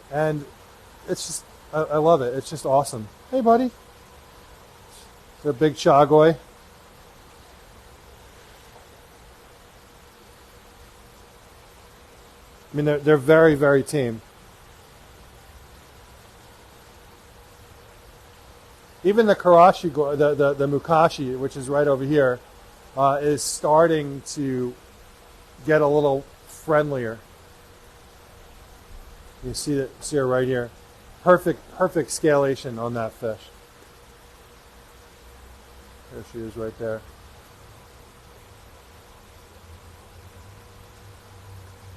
and it's just I love it. It's just awesome. Hey, buddy. It's a big chagoy. I mean, they're very, very tame. Even the karashi, the mukashi, which is right over here, is starting to get a little friendlier. You see her right here. Perfect scalation on that fish. There she is right there.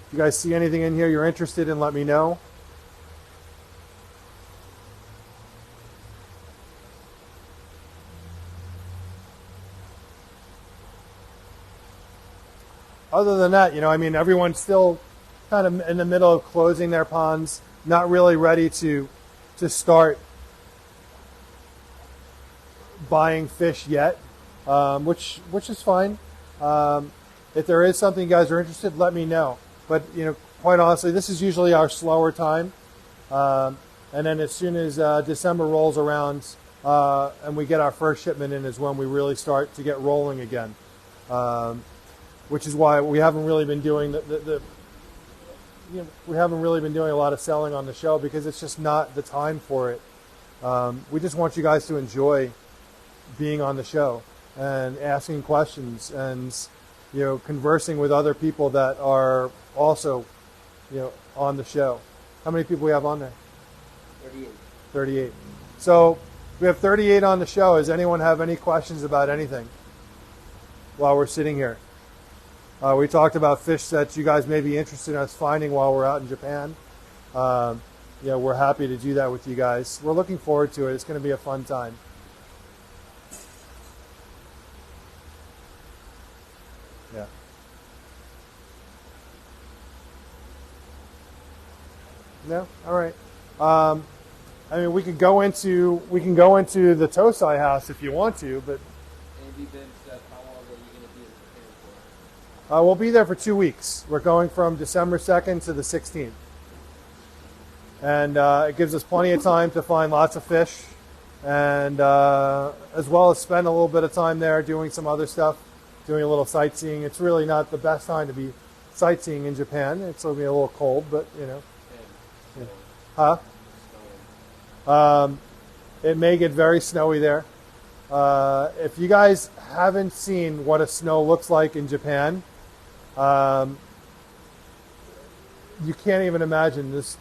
If you guys see anything in here you're interested in, let me know. Other than that, everyone's still kind of in the middle of closing their ponds, not really ready to start buying fish yet, which is fine. If there is something you guys are interested, let me know. But quite honestly, this is usually our slower time, and then as soon as December rolls around and we get our first shipment in, is when we really start to get rolling again. Which is why we haven't really been doing we haven't really been doing a lot of selling on the show, because it's just not the time for it. We just want you guys to enjoy being on the show and asking questions and conversing with other people that are also on the show. How many people we have on there? 38. So we have 38 on the show. Does anyone have any questions about anything while we're sitting here? We talked about fish that you guys may be interested in us finding while we're out in Japan. We're happy to do that with you guys. We're looking forward to it. It's going to be a fun time. Yeah. No. All right. I mean, we can go into the Tosai house if you want to, but Andy then said, how long are you going to be in Japan for? we'll be there for 2 weeks. We're going from December 2nd to the 16th, and it gives us plenty of time to find lots of fish, and as well as spend a little bit of time there doing some other stuff, doing a little sightseeing. It's really not the best time to be sightseeing in Japan. It's going to be a little cold, but you know. And Huh? It may get very snowy there. If you guys haven't seen what a snow looks like in Japan, you can't even imagine this.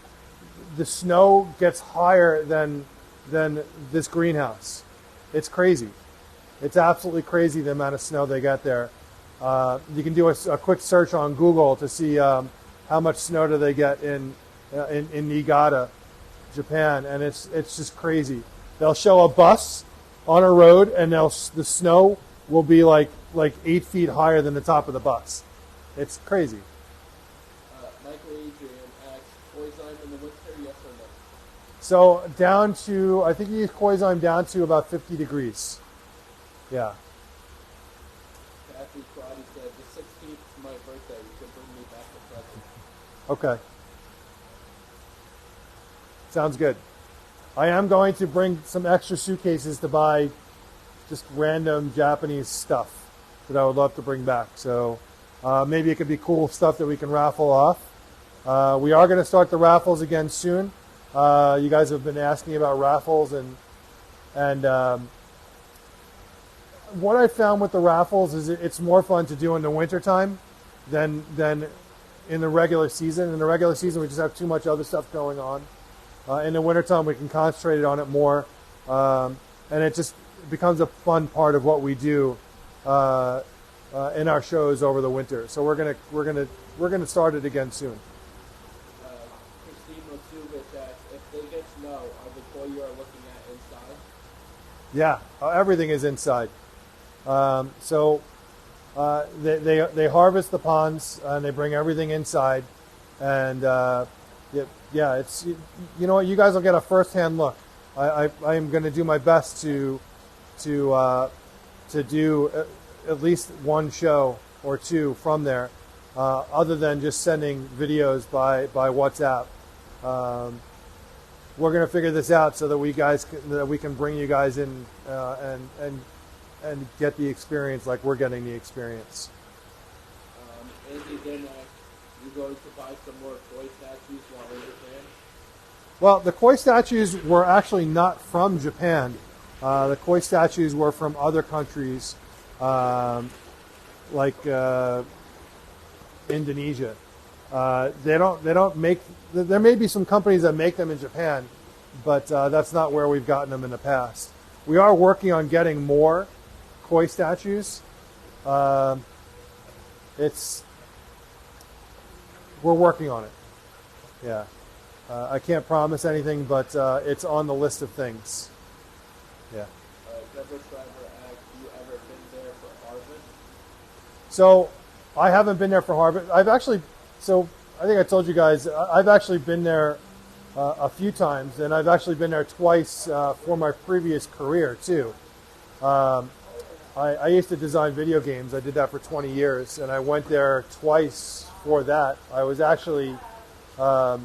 The snow gets higher than this greenhouse. It's crazy. It's absolutely crazy the amount of snow they get there. You can do a quick search on Google to see how much snow do they get in Niigata, Japan, and it's just crazy. They'll show a bus on a road, and the snow will be like 8 feet higher than the top of the bus. It's crazy. Michael Adrian asks, Koizime in the winter, yes or no? So down to, I think you use Koizime down to about 50 degrees. Yeah. Kathy Karate said, the 16th is my birthday. You can bring me back a present. Okay. Sounds good. I am going to bring some extra suitcases to buy just random Japanese stuff that I would love to bring back. So maybe it could be cool stuff that we can raffle off. We are going to start the raffles again soon. You guys have been asking about raffles, and what I found with the raffles is it's more fun to do in the wintertime than in the regular season. In the regular season, we just have too much other stuff going on. In the wintertime, we can concentrate on it more, and it just becomes a fun part of what we do in our shows over the winter. So we're gonna start it again soon. Christine Matsuvich asks, if they get snow, are the koi you are looking at inside? Yeah, everything is inside. So they harvest the ponds and they bring everything inside, and yeah, it's, you know what, you guys will get a first-hand look. I am going to do my best to do at least one show or two from there, other than just sending videos by WhatsApp. We're going to figure this out so that we can bring you guys in and get the experience like we're getting the experience. Andy then asks, you going to buy some more koi statues while in Japan? Well, the koi statues were actually not from Japan. The koi statues were from other countries, like Indonesia. They don't make. There may be some companies that make them in Japan, but that's not where we've gotten them in the past. We are working on getting more koi statues. We're working on it. Yeah. I can't promise anything, but it's on the list of things. Yeah. Deborah Schreiber asks, you ever been there for harvest? So I haven't been there for harvest. I think I told you guys, I've actually been there a few times, and I've actually been there twice for my previous career too. I used to design video games. I did that for 20 years, and I went there twice for that. I was actually I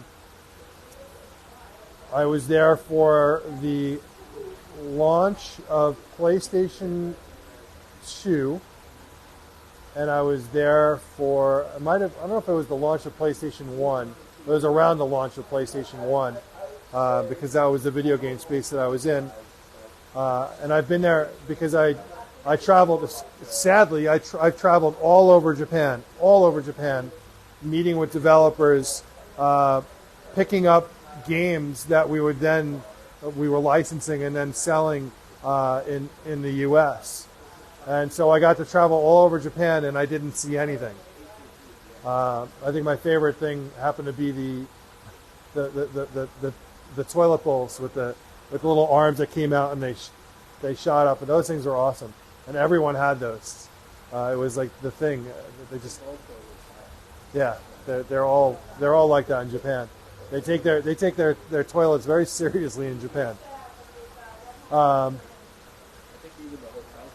was there for the launch of PlayStation 2, and I was there for, I don't know if it was the launch of PlayStation 1, but it was around the launch of PlayStation 1, because that was the video game space that I was in. And I've been there because I traveled, sadly, I've traveled all over Japan, meeting with developers, picking up games that we were licensing and then selling in the U.S. And so I got to travel all over Japan, and I didn't see anything. I think my favorite thing happened to be the toilet bowls with the little arms that came out and they shot up, and those things were awesome. And everyone had those. It was like the thing. They just, yeah, they're all like that in Japan. They take their toilets very seriously in Japan. I think even the hotels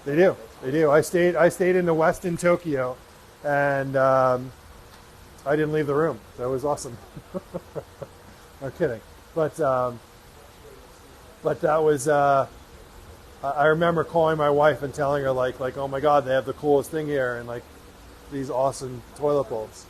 have that. They do. I stayed in the Westin Tokyo, and I didn't leave the room. That was awesome. I'm kidding, but that was. I remember calling my wife and telling her like, oh my God, they have the coolest thing here, and like these awesome toilet bowls.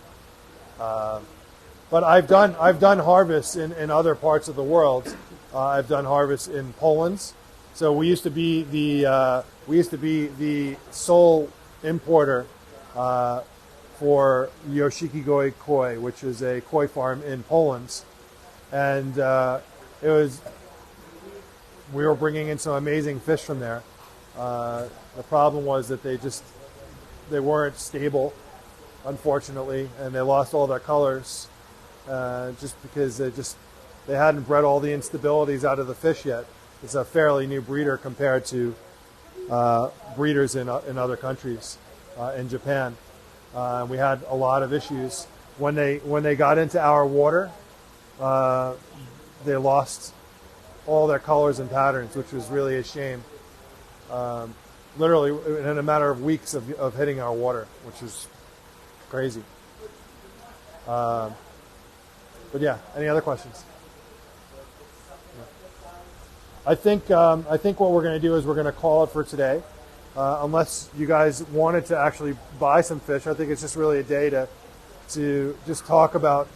But I've done harvests in other parts of the world. I've done harvests in Poland. So we used to be the sole importer for Yoshikigoi koi, which is a koi farm in Poland, and we were bringing in some amazing fish from there. The problem was that they weren't stable, unfortunately, and they lost all their colors just because they hadn't bred all the instabilities out of the fish yet. It's a fairly new breeder compared to breeders in other countries. In Japan, we had a lot of issues when they got into our water. They lost all their colors and patterns, which was really a shame. Literally in a matter of weeks of hitting our water, which is crazy. But yeah, any other questions? I think what we're going to do is we're going to call it for today. Unless you guys wanted to actually buy some fish, I think it's just really a day to just talk about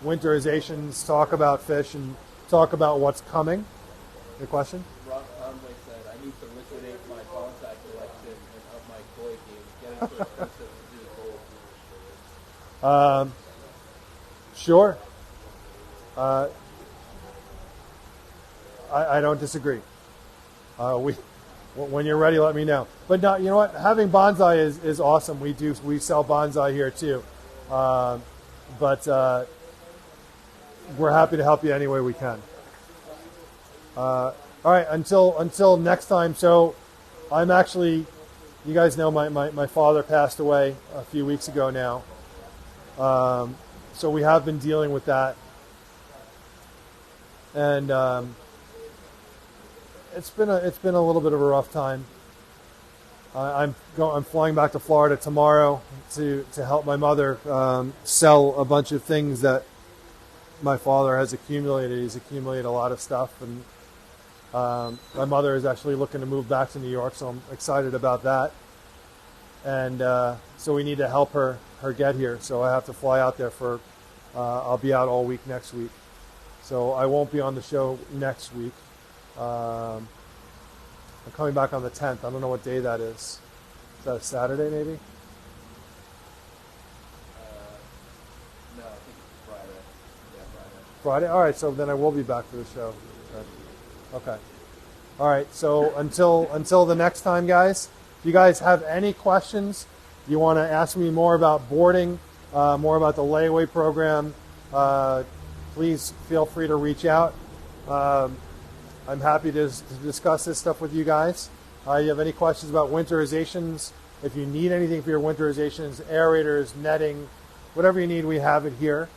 winterizations, talk about fish, and talk about what's coming. Your question? Rob Conway said, I need to liquidate my bonsai collection and up my koi game. Getting too expensive to do gold. Sure. I don't disagree. When you're ready, let me know. But no, you know what? Having bonsai is awesome. We sell bonsai here too. But we're happy to help you any way we can. All right, until next time. So I'm actually, you guys know my father passed away a few weeks ago now. So we have been dealing with that. And it's been a little bit of a rough time. I'm flying back to Florida tomorrow to help my mother sell a bunch of things that my father has accumulated. He's accumulated a lot of stuff, and my mother is actually looking to move back to New York, so I'm excited about that. And so we need to help her get here. So I have to fly out there for. I'll be out all week next week, so I won't be on the show next week. I'm coming back on the 10th. I don't know what day that is. Is that a Saturday, maybe? No, I think it's Friday. Yeah, Friday. Friday? All right, so then I will be back for the show. Okay. All right, so until the next time, guys, if you guys have any questions, you want to ask me more about boarding, more about the layaway program, please feel free to reach out. I'm happy to discuss this stuff with you guys. You have any questions about winterizations? If you need anything for your winterizations, aerators, netting, whatever you need, we have it here.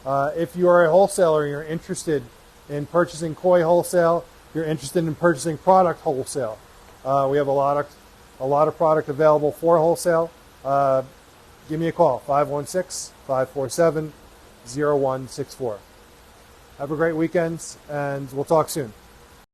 If you are a wholesaler and you're interested in purchasing koi wholesale, you're interested in purchasing product wholesale, we have a lot of product available for wholesale. Give me a call, 516-547-0164. Have a great weekend, and we'll talk soon.